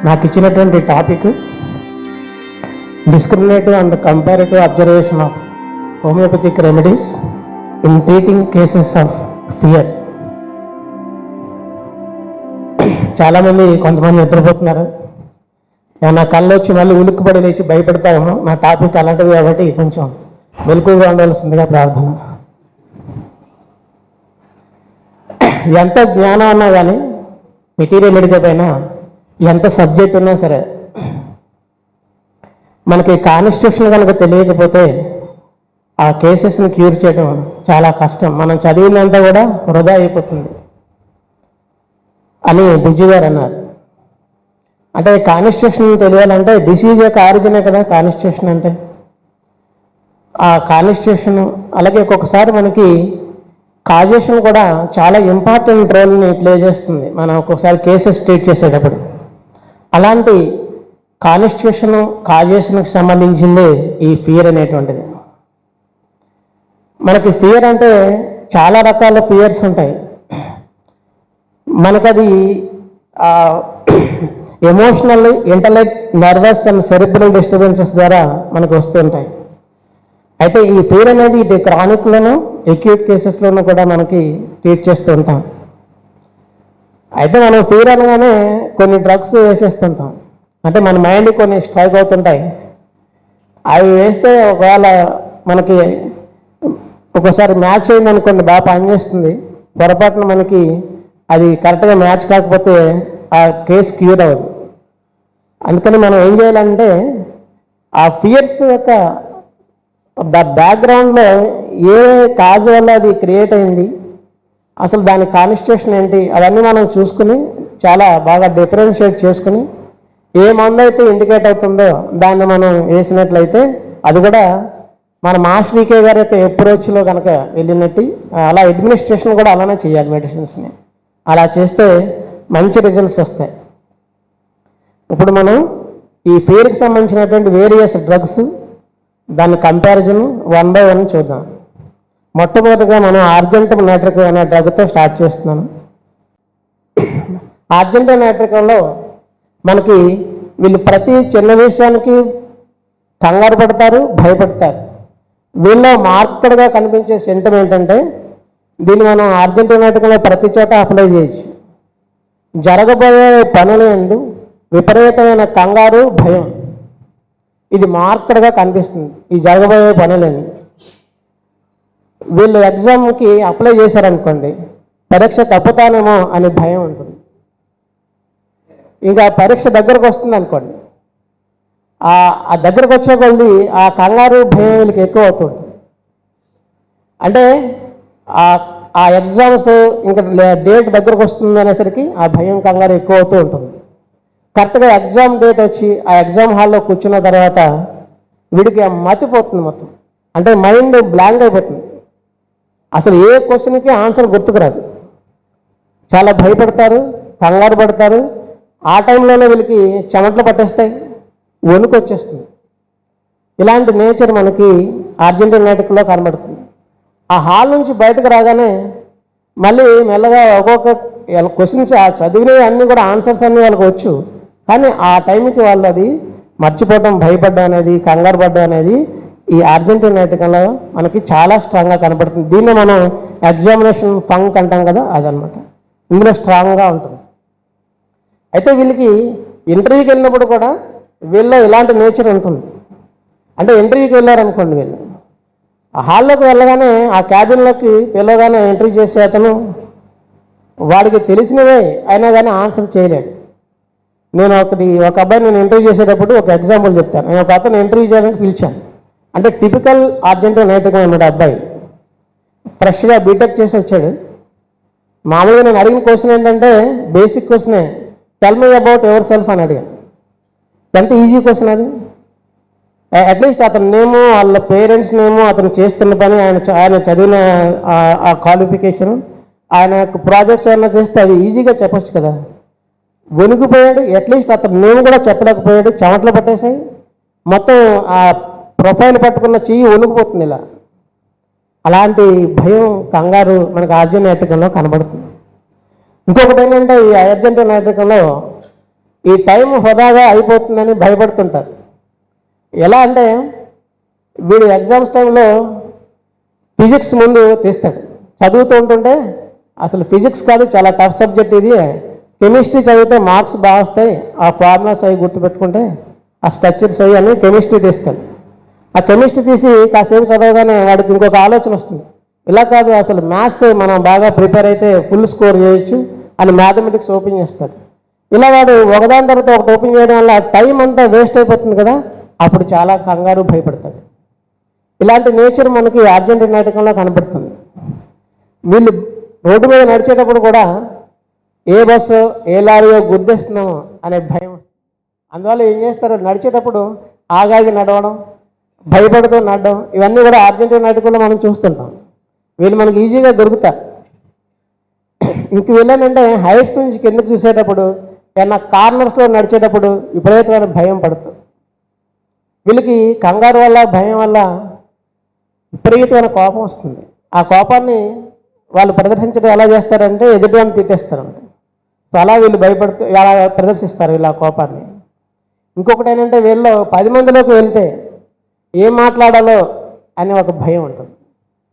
నాకు ఇచ్చినటువంటి topic discriminative and comparative observation of homeopathic remedies in treating cases of fear. చాలామంది కొంతమంది నిద్రపోతున్నారు. నా కళ్ళు వచ్చి మళ్ళీ ఉలిక్కిపడి లేచి భయపడతాము. నా టాపిక్ అలాంటిది కాబట్టి కొంచెం మెలకువగా ఉండవలసిందిగా ప్రార్థన. ఎంత జ్ఞానం ఉన్నా కానీ మెటీరియల్ ఎడికపోయినా ఎంత సబ్జెక్ట్ ఉన్నా సరే మనకి కాన్స్టిట్యూషన్ కనుక తెలియకపోతే ఆ కేసెస్ని క్యూర్ చేయడం చాలా కష్టం. మనం చదివినంతా కూడా వృధా అయిపోతుంది అని బుజ్జి గారు అన్నారు. అంటే కాన్స్టిట్యూషన్ తెలియాలంటే డిసీజ్ యొక్క ఆరిజినే కదా కాన్స్టిట్యూషన్ అంటే. ఆ కాన్స్టిట్యూషన్ అలాగే ఒక్కొక్కసారి మనకి కాజేషన్ కూడా చాలా ఇంపార్టెంట్ రోల్ని ప్లే చేస్తుంది మనం ఒక్కొక్కసారి కేసెస్ ట్రీట్ చేసేటప్పుడు. అలాంటి కాన్స్టిట్యూషన్ కాజేషన్కి సంబంధించింది ఈ ఫియర్ అనేటువంటిది. మనకి ఫియర్ అంటే చాలా రకాల ఫియర్స్ ఉంటాయి. మనకది emotional, intellect, nervous and cerebral disturbances ద్వారా మనకు వస్తుంటాయి. అయితే ఈ ఫియర్ అనేది ఇటు క్రానిక్లోనూ ఎక్యూట్ కేసెస్లోనూ కూడా మనకి ట్రీట్ చేస్తూ ఉంటాం. అయితే మనం ఫియర్ అనగానే కొన్ని డ్రగ్స్ వేసేస్తుంటాం. అంటే మన మైండ్ కొన్ని స్ట్రైక్ అవుతుంటాయి. అవి వేస్తే ఒకవేళ మనకి ఒక్కోసారి మ్యాచ్ అయింది అనుకోండి, బాగా పనిచేస్తుంది. పొరపాటున మనకి అది కరెక్ట్గా మ్యాచ్ కాకపోతే ఆ కేసు క్యూర్ అవ్వదు. అందుకని మనం ఏం చేయాలంటే ఆ ఫియర్స్ యొక్క బ్యాక్గ్రౌండ్లో ఏ కాజ్ వల్ల అది క్రియేట్ అయింది, అసలు దాని కాన్స్టిట్యూషన్ ఏంటి, అవన్నీ మనం చూసుకుని చాలా బాగా డిఫరెన్షియేట్ చేసుకుని ఏ మందు అయితే ఇండికేట్ అవుతుందో దాన్ని మనం వేసినట్లయితే అది కూడా మన మాస్టర్ వికే గారి యొక్క అప్రోచ్లో కనుక వెళ్ళినట్టు అలా అడ్మినిస్ట్రేషన్ కూడా అలానే చేయాలి. మెడిసిన్స్ని అలా చేస్తే మంచి రిజల్ట్స్ వస్తాయి. ఇప్పుడు మనం ఈ ఫియర్కి సంబంధించినటువంటి వేరియస్ డ్రగ్స్ దాని కంపారిజన్ 1 by 1 చూద్దాం. మొట్టమొదటిగా మనం ఆర్జెంటోనైట్రిక్ అనే డ్రగ్తో స్టార్ట్ చేస్తున్నాను. ఆర్జెంటోనైట్రికంలో మనకి వీళ్ళు ప్రతి చిన్న విషయానికి కంగారు పడతారు, భయపడతారు. వీళ్ళలో మార్కెడ్గా కనిపించే సెంటమ్ ఏంటంటే దీన్ని మనం ఆర్జెంటోనైట్రికంలో ప్రతి చోట అప్లై చేయొచ్చు. జరగబోయే పనులు ఎందు విపరీతమైన కంగారు, భయం ఇది మార్కెడ్గా కనిపిస్తుంది. ఈ జరగబోయే పనులని వీళ్ళు ఎగ్జామ్కి అప్లై చేశారనుకోండి, పరీక్ష తప్పుతానేమో అనే భయం ఉంటుంది. ఇంకా పరీక్ష దగ్గరకు వస్తుంది అనుకోండి, ఆ దగ్గరకు వచ్చే కొద్ది ఆ కంగారు, భయం వీళ్ళకి ఎక్కువ అవుతుంది. అంటే ఆ ఎగ్జామ్స్ ఇంకా డేట్ దగ్గరకు వస్తుంది అనేసరికి ఆ భయం, కంగారు ఎక్కువ అవుతూ ఉంటుంది. కరెక్ట్గా ఎగ్జామ్ డేట్ వచ్చి ఆ ఎగ్జామ్ హాల్లో కూర్చున్న తర్వాత వీడికి మతిపోతుంది మొత్తం. అంటే మైండ్ బ్లాంక్ అయిపోతుంది. అసలు ఏ క్వశ్చన్కి ఆన్సర్ గుర్తుకురాదు. చాలా భయపడతారు, కంగారు పడతారు. ఆ టైంలోనే వీళ్ళకి చెమటలు పట్టేస్తాయి, వణుకు వచ్చేస్తుంది. ఇలాంటి నేచర్ మనకి ఆర్జెంటోనైట్రిక్లో కనబడుతుంది. ఆ హాల్ నుంచి బయటకు రాగానే మళ్ళీ మెల్లగా ఒక్కొక్క క్వశ్చన్స్ చదివినవి అన్నీ కూడా ఆన్సర్స్ అన్నీ వాళ్ళకి వచ్చు. కానీ ఆ టైంకి వాళ్ళు అది మర్చిపోవడం, భయపడడం అనేది, కంగారు పడడం అనేది ఈ ఆర్జెంటోనైట్రికంలో మనకి చాలా స్ట్రాంగ్గా కనపడుతుంది. దీన్ని మనం ఎగ్జామినేషన్ ఫంక్ అంటాం కదా, అదనమాట. ఇందులో స్ట్రాంగ్గా ఉంటుంది. అయితే వీళ్ళకి ఇంటర్వ్యూకి వెళ్ళినప్పుడు కూడా వీళ్ళలో ఇలాంటి నేచర్ ఉంటుంది. అంటే ఇంటర్వ్యూకి వెళ్ళారనుకోండి, వీళ్ళు ఆ హాల్లోకి వెళ్ళగానే ఆ క్యాబిన్లోకి పిలవగానే ఎంట్రీ చేసే అతను వాడికి తెలిసినవే అయినా కానీ ఆన్సర్ చేయలేడు. నేను ఒక అబ్బాయి నేను ఇంటర్వ్యూ చేసేటప్పుడు ఒక ఎగ్జాంపుల్ చెప్తాను. నేను ఒక అతను ఇంటర్వ్యూ చేయడానికి పిలిచాను. అంటే టిపికల్ ఆర్జెంటోనైట్రిక్ అన్నాడు అబ్బాయి. ఫ్రెష్గా బీటెక్ చేసి వచ్చాడు. మామూలుగా నేను అడిగిన క్వశ్చన్ ఏంటంటే బేసిక్ క్వశ్చనే, tell me about yourself అని అడిగాను. ఎంత ఈజీ క్వశ్చన్ అది. అట్లీస్ట్ అతని నేము, వాళ్ళ పేరెంట్స్ నేము, అతను చేస్తున్న పని, ఆయన చదివిన ఆ క్వాలిఫికేషన్, ఆయన యొక్క ప్రాజెక్ట్స్ ఏమైనా చేస్తే అది ఈజీగా చెప్పచ్చు కదా. వణికిపోయాడు. అట్లీస్ట్ అతను నేమ్ కూడా చెప్పలేకపోయాడు. చెమటలు పట్టేసాయి. మొత్తం ఆ ప్రొఫైల్ పట్టుకున్న చెయ్యి వణికిపోతుంది ఇలా. అలాంటి భయం, కంగారు మనకు ఆర్జెంటోనైట్రికంలో కనబడుతుంది. ఇంకొకటి ఏంటంటే ఈ ఆర్జెంటోనైట్రికంలో ఈ టైం హృదాగా అయిపోతుందని భయపడుతుంటారు. ఎలా అంటే వీడు ఎగ్జామ్స్ టైంలో ఫిజిక్స్ ముందు తీస్తాడు, చదువుతూ ఉంటుంటే అసలు ఫిజిక్స్ కాదు చాలా టఫ్ సబ్జెక్ట్ ఇది, కెమిస్ట్రీ చదివితే మార్క్స్ బాగా వస్తాయి, ఆ ఫార్ములాస్ అవి గుర్తుపెట్టుకుంటే ఆ స్ట్రక్చర్స్ అవి అని కెమిస్ట్రీ తీస్తాడు. ఆ కెమిస్ట్రీ తీసి కాసేపు చదవగానే వాడికి ఇంకొక ఆలోచన వస్తుంది, ఇలా కాదు అసలు మ్యాథ్స్ మనం బాగా ప్రిపేర్ అయితే ఫుల్ స్కోర్ చేయొచ్చు అని మ్యాథమెటిక్స్ ఓపెన్ చేస్తాడు. ఇలా వాడు ఒకదాని తర్వాత ఒకటి ఓపెన్ చేయడం వల్ల టైం అంతా వేస్ట్ అయిపోతుంది కదా, అప్పుడు చాలా కంగారు భయపడతాడు. ఇలాంటి నేచర్ మనకి అర్జెంటీనా నాటకంలో కనబడుతుంది. వీళ్ళు రోడ్డు మీద నడిచేటప్పుడు కూడా ఏ బస్సు ఏ లారీయో గుద్దేస్తున్నామో అనే భయం. అందువల్ల ఏం చేస్తారు, నడిచేటప్పుడు ఆగాగి నడవడం, భయపడుతూ నడడం, ఇవన్నీ కూడా అర్జెంటీనా నాటకంలో మనం చూస్తుంటాం. వీళ్ళు మనకి ఈజీగా దొరుకుతారు. ఇంక వీళ్ళేంటంటే హైట్స్ నుంచి కిందకి చూసేటప్పుడు, ఏమన్నా కార్నర్స్లో నడిచేటప్పుడు విపరీతమైన భయం పడుతుంది. వీళ్ళకి కంగారు వల్ల భయం వల్ల విపరీతమైన కోపం వస్తుంది. ఆ కోపాన్ని వాళ్ళు ప్రదర్శించడం ఎలా చేస్తారంటే ఎదుటివాన్ని తిట్టేస్తారంట. సో అలా వీళ్ళు భయపడుతూ అలా ప్రదర్శిస్తారు వీళ్ళు ఆ కోపాన్ని. ఇంకొకటి ఏంటంటే వీళ్ళు 10 మందిలోకి వెళ్తే ఏం మాట్లాడాలో అనే ఒక భయం ఉంటుంది.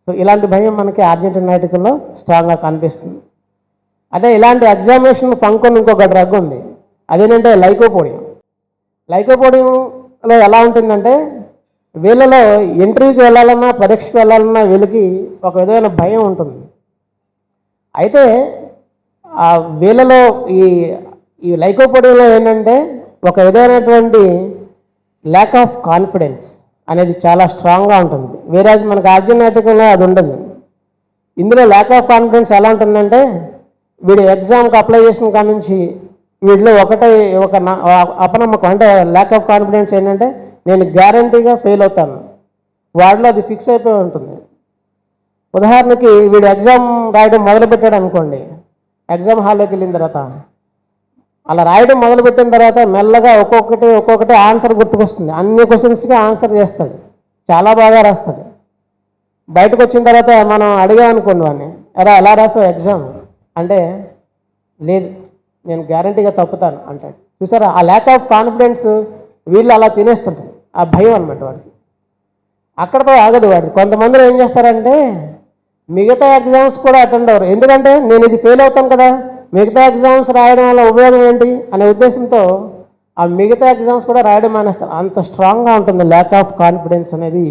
సో ఇలాంటి భయం మనకి అర్జెంటీనా నాటకంలో స్ట్రాంగ్గా కనిపిస్తుంది. అదే ఇలాంటి ఎగ్జామినేషన్ ఫంక్షన్ ఇంకొక డ్రగ్ ఉంది, అదేంటంటే లైకోపోడియం. లైకోపోడియంలో ఎలా ఉంటుందంటే వీళ్ళలో ఇంటర్వ్యూకి వెళ్ళాలన్నా పరీక్షకు వెళ్ళాలన్నా వీళ్ళకి ఒక విధమైన భయం ఉంటుంది. అయితే ఆ వీళ్ళలో ఈ లైకోపోడియంలో ఏంటంటే ఒక విధమైనటువంటి ల్యాక్ ఆఫ్ కాన్ఫిడెన్స్ అనేది చాలా స్ట్రాంగ్గా ఉంటుంది. వేరే మనకు అర్జెంటీనా నాటకంలో అది ఉండదు. ఇందులో ల్యాక్ ఆఫ్ కాన్ఫిడెన్స్ ఎలా ఉంటుందంటే వీడు ఎగ్జామ్కి అప్లై చేసిన కాడ నుంచి వీడిలో ఒక అపనమ్మకం, అంటే ల్యాక్ ఆఫ్ కాన్ఫిడెన్స్ ఏంటంటే నేను గ్యారంటీగా ఫెయిల్ అవుతాను, వాడిలో అది ఫిక్స్ అయిపోయి ఉంటుంది. ఉదాహరణకి వీడు ఎగ్జామ్ రాయడం మొదలుపెట్టాడు అనుకోండి, ఎగ్జామ్ హాల్లోకి వెళ్ళిన తర్వాత అలా రాయడం మొదలుపెట్టిన తర్వాత మెల్లగా ఒక్కొక్కటి ఆన్సర్ గుర్తుకొస్తుంది. అన్ని క్వశ్చన్స్కి ఆన్సర్ చేస్తాడు, చాలా బాగా రాస్తాడు. బయటకు వచ్చిన తర్వాత మనం అడిగామనుకోండి వాడిని, ఎలా రాసావు ఎగ్జామ్ అంటే, లేదు నేను గ్యారంటీగా తప్పుతాను అంటాడు. చూసారా, ఆ ల్యాక్ ఆఫ్ కాన్ఫిడెన్స్ వీళ్ళు అలా తినేస్తుంటారు, ఆ భయం అనమాట వాడికి. అక్కడతో ఆగదు వాడు. కొంతమంది ఏం చేస్తారంటే మిగతా ఎగ్జామ్స్ కూడా అటెండ్ అవ్వరు, ఎందుకంటే నేను ఇది ఫెయిల్ అవుతాను కదా, మిగతా ఎగ్జామ్స్ రాయడం వల్ల ఉపయోగం ఏంటి అనే ఉద్దేశంతో ఆ మిగతా ఎగ్జామ్స్ కూడా రాయడం మానేస్తారు. అంత స్ట్రాంగ్గా ఉంటుంది ల్యాక్ ఆఫ్ కాన్ఫిడెన్స్ అనేది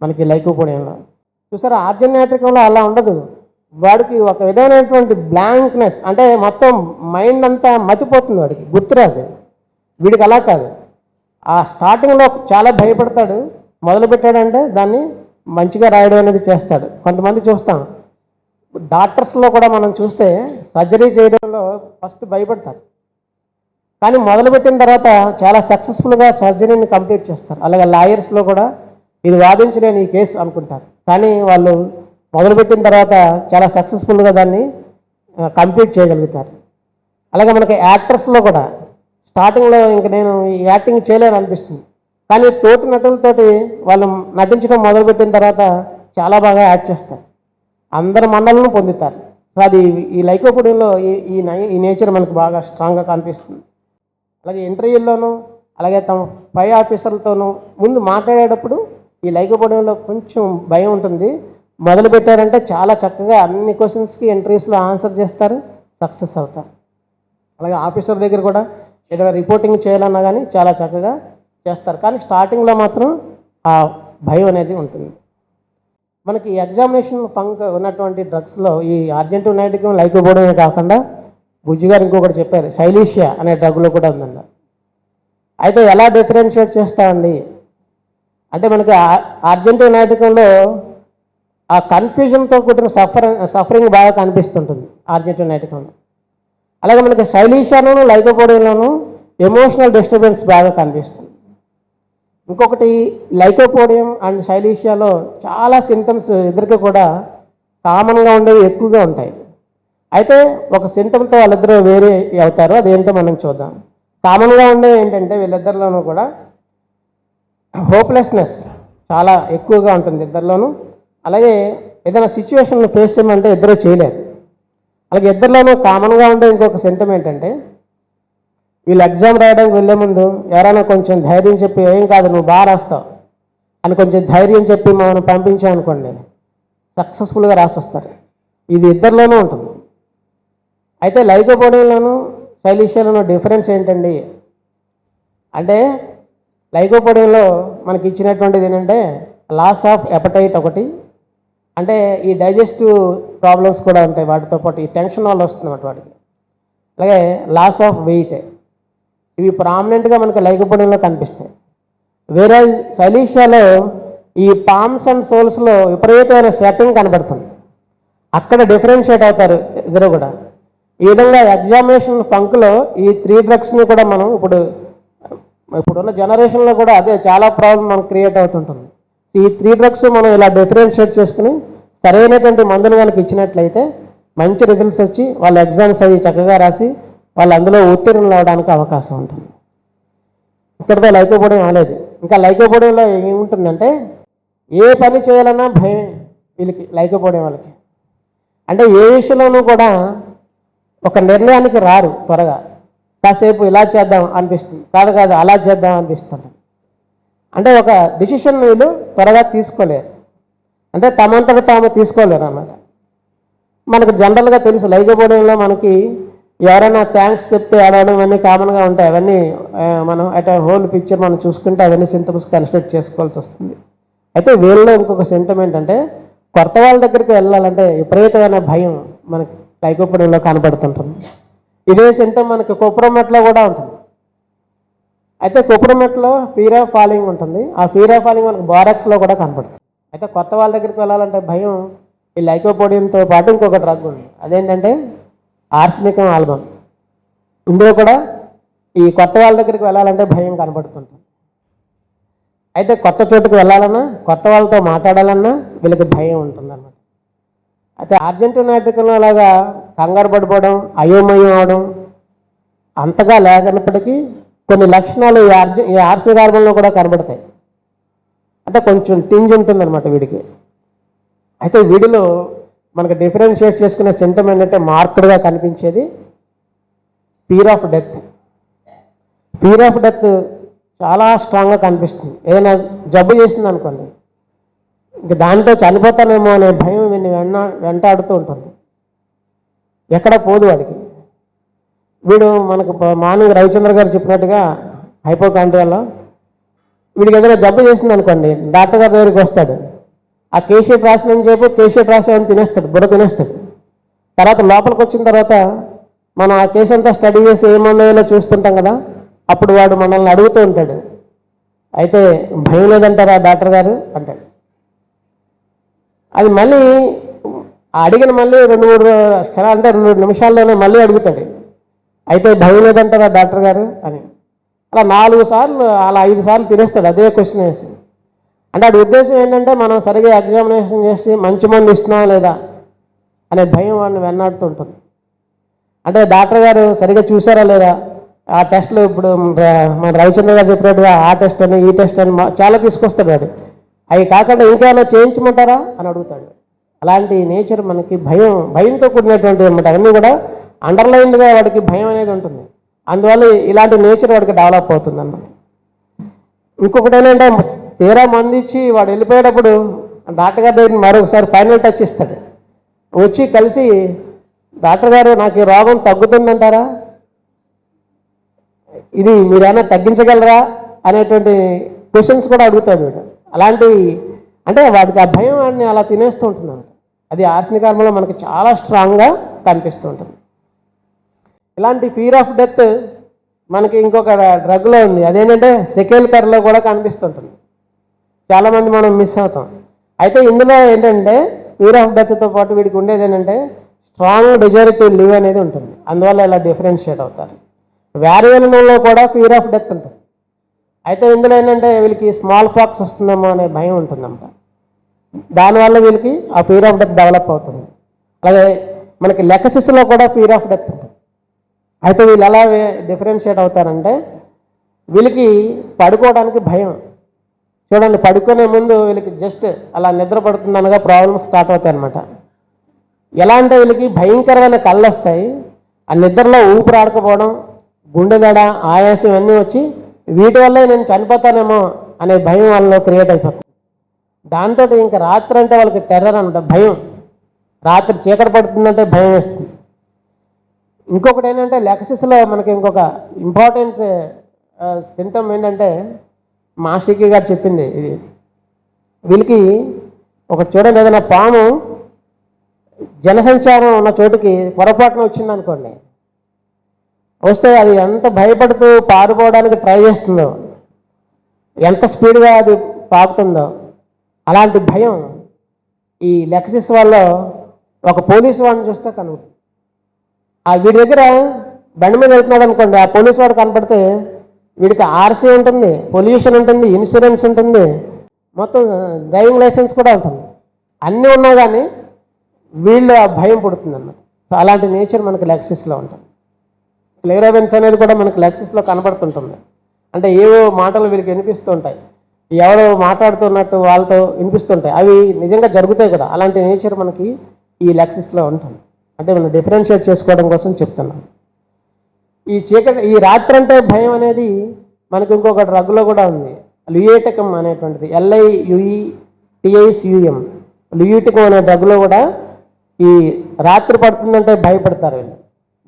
మనకి లైకోపోడియంలో. చూసారా, అర్జెంటీనా నాటకంలో అలా ఉండదు. వాడికి ఒక విధమైనటువంటి బ్లాంక్నెస్, అంటే మొత్తం మైండ్ అంతా మతిపోతుంది, వాడికి గుర్తురాదు. వీడికి అలా కాదు, ఆ స్టార్టింగ్లో చాలా భయపడతాడు, మొదలుపెట్టాడంటే దాన్ని మంచిగా రాయడం అనేది చేస్తాడు. కొంతమంది చూస్తాం డాక్టర్స్లో కూడా మనం చూస్తే సర్జరీ చేయడంలో ఫస్ట్ భయపడతారు, కానీ మొదలుపెట్టిన తర్వాత చాలా సక్సెస్ఫుల్గా సర్జరీని కంప్లీట్ చేస్తారు. అలాగే లాయర్స్లో కూడా ఇది వాదించలేని ఈ కేసు అనుకుంటారు, కానీ వాళ్ళు మొదలుపెట్టిన తర్వాత చాలా సక్సెస్ఫుల్గా దాన్ని కంప్లీట్ చేయగలుగుతారు. అలాగే మనకి యాక్టర్స్లో కూడా స్టార్టింగ్లో ఇంక నేను ఈ యాక్టింగ్ చేయలేను అనిపిస్తుంది, కానీ తోటి నటులతోటి వాళ్ళు నటించడం మొదలుపెట్టిన తర్వాత చాలా బాగా యాక్ట్ చేస్తారు, అందరి మన్నలను పొందుతారు. సో అది ఈ లైకోపోడియంలో ఈ నేచర్ మనకు బాగా స్ట్రాంగ్గా కనిపిస్తుంది. అలాగే ఇంటర్వ్యూల్లోనూ అలాగే తమ పై ఆఫీసర్లతోనూ ముందు మాట్లాడేటప్పుడు ఈ లైకోపోడియంలో కొంచెం భయం ఉంటుంది. మొదలు పెట్టారంటే చాలా చక్కగా అన్ని క్వశ్చన్స్కి ఇంటర్వ్యూస్లో ఆన్సర్ చేస్తారు, సక్సెస్ అవుతారు. అలాగే ఆఫీసర్ దగ్గర కూడా ఏదైనా రిపోర్టింగ్ చేయాలన్నా కానీ చాలా చక్కగా చేస్తారు, కానీ స్టార్టింగ్లో మాత్రం ఆ భయం అనేది ఉంటుంది. మనకి ఎగ్జామినేషన్ ఫంక్ ఉన్నటువంటి డ్రగ్స్లో ఈ అర్జెంటీనా నాటకం లైకోపోడియమే కాకుండా బుజ్జి గారు ఇంకొకటి చెప్పారు, సైలీషియా అనే డ్రగ్లో కూడా ఉందండి. అయితే ఎలా డిఫరెన్షియేట్ చేస్తామండి అంటే మనకి అర్జెంటీనా నాటకంలో ఆ కన్ఫ్యూజన్తో కూడిన సఫరింగ్ బాగా కనిపిస్తుంటుంది అర్జెంటీనా నాటకంలో. అలాగే మనకి సైలీషియాలోను లైకోపోడియంలోనూ ఎమోషనల్ డిస్టర్బెన్స్ బాగా కనిపిస్తుంది. ఇంకొకటి లైకోపోడియం అండ్ సైలీషియాలో చాలా సింటమ్స్ ఇద్దరికి కూడా కామన్గా ఉండేవి ఎక్కువగా ఉంటాయి. అయితే ఒక సింటమ్తో వాళ్ళిద్దరూ వేరే అవుతారు, అదేంటో మనం చూద్దాం. కామన్గా ఉండేవి ఏంటంటే వీళ్ళిద్దరిలోనూ కూడా హోప్లెస్నెస్ చాలా ఎక్కువగా ఉంటుంది ఇద్దరిలోనూ. అలాగే ఏదైనా సిచ్యువేషన్ ఫేస్ చేయమంటే ఇద్దరు చేయలేరు. అలాగే ఇద్దరిలోనూ కామన్గా ఉండే ఇంకొక సెంటిమెంట్ ఏంటంటే వీళ్ళు ఎగ్జామ్ రాయడానికి వెళ్ళే ముందు ఎవరైనా కొంచెం ధైర్యం చెప్పి ఏం కాదు నువ్వు బాగా రాస్తావు అని కొంచెం ధైర్యం చెప్పి మనం పంపించామనుకోండి సక్సెస్ఫుల్గా రాసొస్తారు. ఇది ఇద్దరిలోనూ ఉంటుంది. అయితే లైకోపోడియంలోను శైలీషియాలోనూ డిఫరెన్స్ ఏంటండి అంటే లైకోపోడియంలో మనకి ఇచ్చినటువంటిది ఏంటంటే లాస్ ఆఫ్ ఎపటైట్ ఒకటి, అంటే ఈ డైజెస్టివ్ ప్రాబ్లమ్స్ కూడా ఉంటాయి వాటితో పాటు, ఈ టెన్షన్ వల్ల వస్తుంది వాటికి. అలాగే లాస్ ఆఫ్ వెయిట్, ఇవి ప్రామినెంట్గా మనకి లైకోపోడియంలో కనిపిస్తాయి. వేరే శైలీషియాలో ఈ పామ్స్ అండ్ సోల్స్లో విపరీతమైన స్వెట్టింగ్ కనబడుతుంది. అక్కడ డిఫరెన్షియేట్ అవుతారు ఇద్దరు కూడా. ఈ విధంగా ఎగ్జామినేషన్ ఫంక్లో ఈ 3 డ్రగ్స్ని కూడా మనం ఇప్పుడున్న జనరేషన్లో కూడా అదే చాలా ప్రాబ్లం మనకు క్రియేట్ అవుతుంటుంది. ఈ 3 డ్రగ్స్ మనం ఇలా డిఫరెన్షియేట్ చేసుకుని సరైనటువంటి మందులు కనుక ఇచ్చినట్లయితే మంచి రిజల్ట్స్ వచ్చి వాళ్ళ ఎగ్జామ్స్ అవి చక్కగా రాసి వాళ్ళు అందులో ఉత్తీర్ణులు అవడానికి అవకాశం ఉంటుంది. ఇక్కడితో లైకోపోడియం అవ్వలేదు. ఇంకా లైకోపోడియంలో ఏముంటుందంటే ఏ పని చేయాలన్నా భయం వీళ్ళకి, లైకోపోడియం వాళ్ళకి. అంటే ఏ విషయంలోనూ కూడా ఒక నిర్ణయానికి రారు త్వరగా. కాసేపు ఇలా చేద్దాం అనిపిస్తుంది, కాదు అలా చేద్దాం అనిపిస్తుంది. అంటే ఒక డిసిషన్ వీళ్ళు త్వరగా తీసుకోలేరు, అంటే తమంతట తాము తీసుకోలేరు అన్నమాట. మనకు జనరల్గా తెలుసు లైకోపోడియంలో మనకి ఎవరైనా థ్యాంక్స్ చెప్తే ఆడడం ఇవన్నీ కామన్గా ఉంటాయి. అవన్నీ మనం అట్ హోల్ పిక్చర్ మనం చూసుకుంటే అవన్నీ సింటమ్స్ కన్సిడర్ చేసుకోవాల్సి వస్తుంది. అయితే వీళ్ళలో ఇంకొక సెంటిమెంట్ అంటే కొత్త వాళ్ళ దగ్గరికి వెళ్ళాలంటే విపరీతమైన భయం మనకి లైకోపోడియంలో కనబడుతుంటుంది. ఇదే సింటమ్ మనకి కొప్రోమెట్లో కూడా ఉంటుంది. అయితే కొప్రోమెట్లో ఫియర్ ఆఫ్ ఫాలింగ్ ఉంటుంది. ఆ ఫియర్ ఆఫ్ ఫాలింగ్ మనకి బోరాక్స్లో కూడా కనబడుతుంది. అయితే కొత్త వాళ్ళ దగ్గరికి వెళ్ళాలంటే భయం ఈ లైకోపోడియంతో పాటు ఇంకొక డ్రగ్ ఉంది, అదేంటంటే ఆర్సెనికం ఆల్బమ్. ఇందులో కూడా ఈ కొత్త వాళ్ళ దగ్గరికి వెళ్ళాలంటే భయం కనబడుతుంటుంది. అయితే కొత్త చోటుకు వెళ్ళాలన్నా కొత్త వాళ్ళతో మాట్లాడాలన్నా వీళ్ళకి భయం ఉంటుందన్నమాట. అయితే అర్జెంటీనాటికల్లో అలాగా కంగారు పడిపోవడం, అయోమయం అవడం అంతగా లేనప్పటికీ కొన్ని లక్షణాలు ఈ ఆర్సెనిక్ ఆల్బమ్లో కూడా కనబడతాయి. అంటే కొంచెం టింజ్ ఉంటుందన్నమాట వీడికి. అయితే వీడిలో మనకు డిఫరెన్షియేట్ చేసుకునే సింటమ్ ఏంటంటే మార్క్డ్గా కనిపించేది fear of death. Fear of death చాలా స్ట్రాంగ్గా కనిపిస్తుంది. ఏదైనా జబ్బు చేసింది అనుకోండి, ఇంక దాంతో చనిపోతానేమో అనే భయం వీడిని వెంటాడుతూ ఉంటుంది, ఎక్కడ పోదు వాడికి. వీడు మనకు మార్నింగ్ రవిచంద్ర గారు చెప్పినట్టుగా హైపోకాండ్రియాలో వీడికి ఏదైనా జబ్బు చేసింది అనుకోండి, డాక్టర్ గారి దగ్గరికి వస్తాడు. ఆ కేషీట్ రాసిన చెప్పు కేషీట్ రాసేవని తినేస్తాడు, బుర్ర తినేస్తాడు. తర్వాత లోపలికి వచ్చిన తర్వాత మనం ఆ కేసు అంతా స్టడీ చేసి ఏమన్నాయో చూస్తుంటాం కదా, అప్పుడు వాడు మనల్ని అడుగుతూ ఉంటాడు, అయితే భయం లేదంటారా డాక్టర్ గారు అంటాడు. అది మళ్ళీ అడిగిన మళ్ళీ 2-3 నిమిషాల్లోనే మళ్ళీ అడుగుతాడు, అయితే భయం లేదంటారా డాక్టర్ గారు అని. అలా 4 సార్లు అలా 5 సార్లు తినేస్తాడు అదే క్వశ్చన్ వేసి. అంటే వాడి ఉద్దేశం ఏంటంటే మనం సరిగా ఎగ్జామినేషన్ చేసి మంచి మంది ఇస్తున్నాం లేదా అనే భయం వాడిని వెన్నాడుతుంటుంది. అంటే డాక్టర్ గారు సరిగా చూసారా లేదా, ఆ టెస్ట్లు ఇప్పుడు మన రవిచంద్ర గారు చెప్పినట్టుగా ఆ టెస్ట్ అని ఈ టెస్ట్ అని చాలా తీసుకొస్తాడు వాడు. అవి కాకుండా ఇంకేమైనా చేయించమంటారా అని అడుగుతాడు. అలాంటి నేచర్ మనకి భయంతో కూడినటువంటి అనమాట. అవన్నీ కూడా అండర్లైన్డ్గా వాడికి భయం అనేది ఉంటుంది. అందువల్ల ఇలాంటి నేచర్ వాడికి డెవలప్ అవుతుంది అన్నమాట. ఇంకొకటి ఏంటంటే తీరా మంది ఇచ్చి వాడు వెళ్ళిపోయేటప్పుడు డాక్టర్ గారి దగ్గర మరొకసారి ఫైనల్ టచ్ ఇస్తాడు. వచ్చి కలిసి డాక్టర్ గారు నాకు ఈ రోగం తగ్గుతుందంటారా, ఇది మీరేమైనా తగ్గించగలరా అనేటువంటి క్వశ్చన్స్ కూడా అడుగుతాడు వీడు. అలాంటి అంటే వాడికి ఆ భయం వాడిని అలా తినేస్తూ ఉంటుంది అన్నమాట. అది ఆర్సెనిక్ ఆల్బమ్లో మనకి చాలా స్ట్రాంగ్గా కనిపిస్తూ ఉంటుంది. ఇలాంటి ఫియర్ ఆఫ్ డెత్ మనకి ఇంకొక డ్రగ్లో ఉంది, అదేంటంటే సెకెల్కర్లో కూడా కనిపిస్తుంటుంది. చాలామంది మనం మిస్ అవుతాం. అయితే ఇందులో ఏంటంటే ఫియర్ ఆఫ్ డెత్తో పాటు వీడికి ఉండేది ఏంటంటే స్ట్రాంగ్ డిజైర్ టు లివ్ అనేది ఉంటుంది. అందువల్ల ఇలా డిఫరెన్షియేట్ అవుతారు. వ్యారియన్లో కూడా ఫియర్ ఆఫ్ డెత్ ఉంటుంది. అయితే ఇందులో ఏంటంటే వీళ్ళకి స్మాల్ పాక్స్ వస్తుందేమో అనే భయం ఉంటుందన్నమాట. దానివల్ల వీళ్ళకి ఆ ఫియర్ ఆఫ్ డెత్ డెవలప్ అవుతుంది. అలాగే మనకి లెకసిస్లో కూడా ఫియర్ ఆఫ్ డెత్ ఉంటుంది. అయితే వీళ్ళు ఎలా డిఫరెన్షియేట్ అవుతారంటే వీళ్ళకి పడుకోవడానికి భయం. చూడండి, పడుకునే ముందు వీళ్ళకి జస్ట్ అలా నిద్ర పడుతుందనగా ప్రాబ్లమ్స్ స్టార్ట్ అవుతాయి అన్నమాట. ఎలా అంటే వీళ్ళకి భయంకరమైన కళ్ళు వస్తాయి, ఆ నిద్రలో ఊపిరి ఆడకపోవడం, గుండెదడ, ఆయాసం ఇవన్నీ వచ్చి వీటి వల్లే నేను చనిపోతానేమో అనే భయం వాళ్ళలో క్రియేట్ అయిపోతుంది. దాంతో ఇంకా రాత్రి అంటే వాళ్ళకి టెర్రర్ అనమాట, భయం. రాత్రి చీకటి పడుతుందంటే భయం వేస్తుంది. ఇంకొకటి ఏంటంటే లెక్సిస్లో మనకి ఇంకొక ఇంపార్టెంట్ సింటమ్ ఏంటంటే మాస్టికి గారు చెప్పింది ఇది. వీళ్ళకి ఒక చూడండి, ఏదైనా పాము జనసంచారం ఉన్న చోటుకి పొరపాటున వచ్చింది అనుకోండి, వస్తే అది ఎంత భయపడుతూ పారిపోవడానికి ట్రై చేస్తుందో, ఎంత స్పీడ్గా అది పాకుతుందో, అలాంటి భయం ఈ లెక్సిస్ వాళ్ళు ఒక పోలీసు వాడిని చూస్తే కనుగొంది. ఆ వీడి దగ్గర బండి మీద వెళ్తున్నాడు అనుకోండి, ఆ పోలీసు వాడు కనపడితే వీడికి ఆర్సీ ఉంటుంది, పొల్యూషన్ ఉంటుంది, ఇన్సూరెన్స్ ఉంటుంది, మొత్తం డ్రైవింగ్ లైసెన్స్ కూడా ఉంటుంది. అన్నీ ఉన్నా కానీ వీళ్ళు ఆ భయం పుడుతుంది అన్నమాట. సో అలాంటి నేచర్ మనకి లెక్సిస్లో ఉంటుంది. క్లియరెన్స్ అనేది కూడా మనకి లెక్సిస్లో కనబడుతుంటుంది. అంటే ఏవో మాటలు వీరికి వినిపిస్తూ ఉంటాయి, ఎవరో మాట్లాడుతున్నట్టు వాళ్ళతో వినిపిస్తుంటాయి, అవి నిజంగా జరుగుతాయి కదా. అలాంటి నేచర్ మనకి ఈ లెక్సిస్లో ఉంటుంది. అంటే మనం డిఫరెన్షియేట్ చేసుకోవడం కోసం చెప్తున్నాం. ఈ రాత్రి అంటే భయం అనేది మనకి ఇంకొక డ్రగ్లో కూడా ఉంది, లుయేటకం అనేటువంటిది, LIUETICUM. లుయేటకం అనే డ్రగ్లో కూడా ఈ రాత్రి పడుతుందంటే భయపడతారు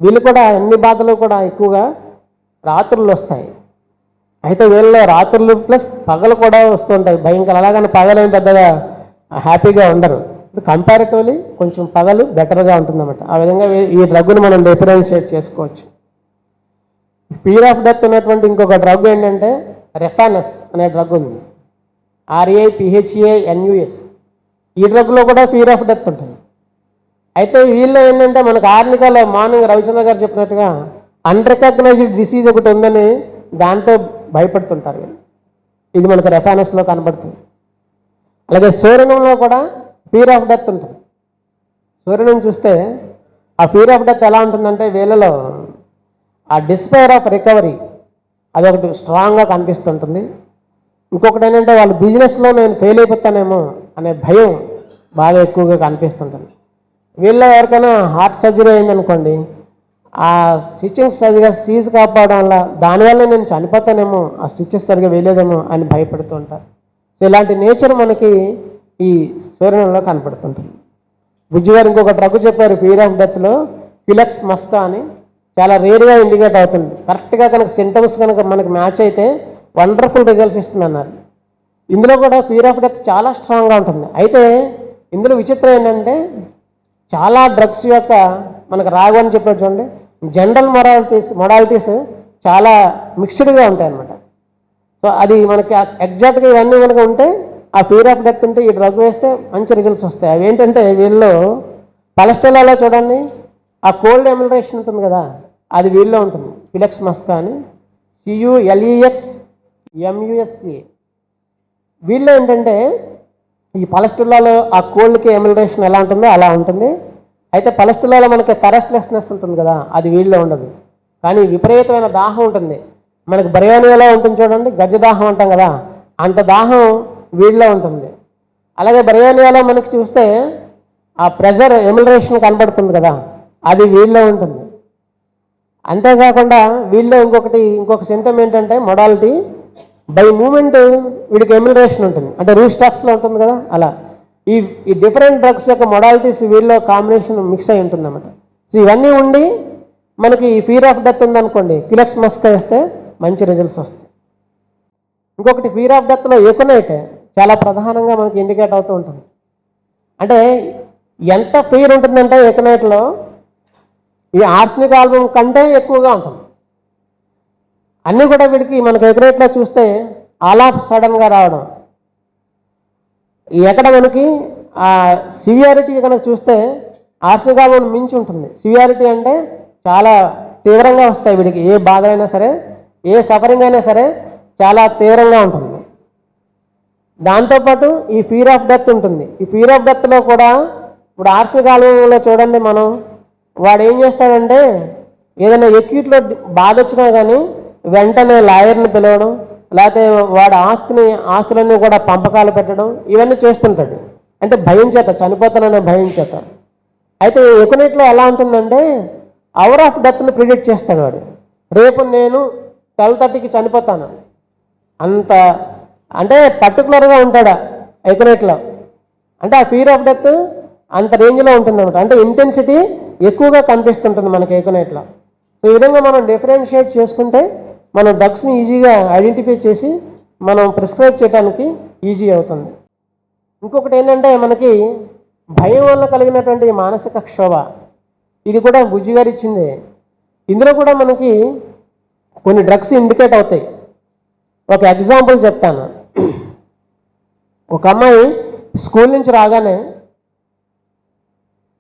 వీళ్ళు కూడా. అన్ని బాధలు కూడా ఎక్కువగా రాత్రులు వస్తాయి. అయితే వీళ్ళలో రాత్రులు ప్లస్ పగలు కూడా వస్తుంటాయి భయంకర. అలాగని పగలేమి పెద్దగా హ్యాపీగా ఉండరు. కంపారిటివ్లీ కొంచెం పగలు బెటర్గా ఉంటుందన్నమాట. ఆ విధంగా ఈ డ్రగ్ను మనం డిఫరెన్షియేట్ చేసుకోవచ్చు. ఫియర్ ఆఫ్ డెత్ అనేటువంటి ఇంకొక డ్రగ్ ఏంటంటే రెఫానస్ అనే డ్రగ్ ఉంది, RAPHANUS. ఈ డ్రగ్లో కూడా ఫియర్ ఆఫ్ డెత్ ఉంటుంది. అయితే వీళ్ళు ఏంటంటే మనకు ఆర్నికాలో మార్నింగ్ రవిచంద్ర గారు చెప్పినట్టుగా అన్రికగ్నైజ్డ్ డిసీజ్ ఒకటి ఉందని దాంతో భయపడుతుంటారు వీళ్ళు. ఇది మనకు రెఫానస్లో కనబడుతుంది. అలాగే సోరణంలో కూడా ఫియర్ ఆఫ్ డెత్ ఉంటుంది. సోరణం చూస్తే ఆ ఫియర్ ఆఫ్ డెత్ ఎలా ఉంటుందంటే వీళ్ళలో ఆ డిస్పైర్ ఆఫ్ రికవరీ అదొకటి స్ట్రాంగ్గా కనిపిస్తుంటుంది. ఇంకొకటి ఏంటంటే వాళ్ళ బిజినెస్లో నేను ఫెయిల్ అయిపోతానేమో అనే భయం బాగా ఎక్కువగా కనిపిస్తుంటుంది. వీళ్ళ ఎవరికైనా హార్ట్ సర్జరీ అయిందనుకోండి, ఆ స్టిచ్చింగ్స్ సరిగా సీజ్ కాపాడడం వల్ల దానివల్ల నేను చనిపోతానేమో, ఆ స్టిచ్చెస్ సరిగా వేయలేదేమో అని భయపడుతూ ఉంటారు. సో ఇలాంటి నేచర్ మనకి ఈ సూర్యంలో కనపడుతుంటుంది. బుజ్జి గారు ఇంకొక డ్రగ్ చెప్పారు ఫియర్ ఆఫ్ డెత్లో, క్యులెక్స్ మస్కా అని. చాలా రేర్గా ఇండికేట్ అవుతుంది. కరెక్ట్గా కనుక సింటమ్స్ కనుక మనకి మ్యాచ్ అయితే వండర్ఫుల్ రిజల్ట్స్ ఇస్తుంది అన్నారు. ఇందులో కూడా ఫియర్ ఆఫ్ డెత్ చాలా స్ట్రాంగ్గా ఉంటుంది. అయితే ఇందులో విచిత్రం ఏంటంటే చాలా డ్రగ్స్ యొక్క మనకు రాగని చెప్పారు చూడండి, జనరల్ మొడాలిటీస్ చాలా మిక్స్డ్గా ఉంటాయి అన్నమాట. సో అది మనకి ఎగ్జాక్ట్గా ఇవన్నీ కనుక ఉంటే, ఆ ఫియర్ ఆఫ్ డెత్ ఉంటే ఈ డ్రగ్ వేస్తే మంచి రిజల్ట్స్ వస్తాయి. అవి ఏంటంటే వీళ్ళలో కొలెస్ట్రాల్లో చూడండి, ఆ కోల్డ్ ఎమిలరేషన్ ఉంటుంది కదా, అది వీళ్ళలో ఉంటుంది. క్యులెక్స్ మస్కా అని, CULEXMUSA. వీళ్ళు ఏంటంటే ఈ పలస్టిల్లాలో ఆ కోల్డ్కి ఎమిలరేషన్ ఎలా ఉంటుందో అలా ఉంటుంది. అయితే పలస్టిల్లాలో మనకి థరస్ట్లెస్నెస్ ఉంటుంది కదా, అది వీళ్ళలో ఉండదు. కానీ విపరీతమైన దాహం ఉంటుంది. మనకి బర్యానీలో ఉంటుంది చూడండి, గజ్జ దాహం అంటాం కదా, అంత దాహం వీళ్ళలో ఉంటుంది. అలాగే బర్యానీలో మనకి చూస్తే ఆ ప్రెషర్ ఎమిలరేషన్ కనబడుతుంది కదా, అది వీళ్ళలో ఉంటుంది. అంతేకాకుండా వీళ్ళలో ఇంకొక సింటమ్ ఏంటంటే మొడాలిటీ బై మూమెంట్ వీడికి ఎమిలరేషన్ ఉంటుంది, అంటే రూస్టాక్స్లో ఉంటుంది కదా అలా. ఈ డిఫరెంట్ డ్రగ్స్ యొక్క మొడాలిటీస్ వీళ్ళలో కాంబినేషన్ మిక్స్ అయి ఉంటుంది అన్నమాట. సో ఇవన్నీ ఉండి మనకి ఈ ఫియర్ ఆఫ్ డెత్ ఉందనుకోండి, క్యులెక్స్ మస్కా వేస్తే మంచి రిజల్ట్స్ వస్తాయి. ఇంకొకటి ఫియర్ ఆఫ్ డెత్లో ఎకోనైట్ చాలా ప్రధానంగా మనకి ఇండికేట్ అవుతూ ఉంటుంది. అంటే ఎంత ఫియర్ ఉంటుందంటే ఎకోనైట్లో ఈ ఆర్సనిక్ ఆల్బమ్ కంటే ఎక్కువగా ఉంటుంది. అన్నీ కూడా వీడికి మనకి ఎకరేట్లో చూస్తే ఆల్ ఆఫ్ సడన్గా రావడం. ఎక్కడ మనకి ఆ సివియారిటీ కనుక చూస్తే ఆర్సనిక్ ఆల్బమ్ మించి ఉంటుంది. సివియారిటీ అంటే చాలా తీవ్రంగా వస్తాయి వీడికి, ఏ బాధ అయినా సరే, ఏ సఫరింగ్ అయినా సరే చాలా తీవ్రంగా ఉంటుంది. దాంతోపాటు ఈ ఫియర్ ఆఫ్ డెత్ ఉంటుంది. ఈ ఫియర్ ఆఫ్ డెత్లో కూడా ఇప్పుడు ఆర్సనిక్ ఆల్బమ్లో చూడండి, మనం వాడు ఏం చేస్తాడంటే ఏదైనా ఎక్యూట్లో బాధ వచ్చినా కానీ వెంటనే లాయర్ని పిలవడం, లేకపోతే వాడు ఆస్తులన్నీ కూడా పంపకాలు పెట్టడం, ఇవన్నీ చేస్తుంటాడు. అంటే భయం చేత, చనిపోతాననే భయం చేత. అయితే ఎకోనైట్లో ఎలా ఉంటుందంటే అవర్ ఆఫ్ డెత్ని ప్రిడిక్ట్ చేస్తాడు వాడు. రేపు నేను 12:30కి చనిపోతాను, అంత అంటే పర్టికులర్గా ఉంటాడా ఎకనేట్లో. అంటే ఆ ఫియర్ ఆఫ్ డెత్ అంత రేంజ్లో ఉంటుందన్నమాట. అంటే ఇంటెన్సిటీ ఎక్కువగా కనిపిస్తుంటుంది మనకి ఎకనేట్లో. సో ఈ విధంగా మనం డిఫరెన్షియేట్ చేసుకుంటే మనం డ్రగ్స్ని ఈజీగా ఐడెంటిఫై చేసి మనం ప్రిస్క్రైబ్ చేయడానికి ఈజీ అవుతుంది. ఇంకొకటి ఏంటంటే మనకి భయం వల్ల కలిగినటువంటి మానసిక క్షోభ, ఇది కూడా బుజ్జి గారు ఇచ్చింది. ఇందులో కూడా మనకి కొన్ని డ్రగ్స్ ఇండికేట్ అవుతాయి. ఒక ఎగ్జాంపుల్ చెప్తాను. ఒక అమ్మాయి స్కూల్ నుంచి రాగానే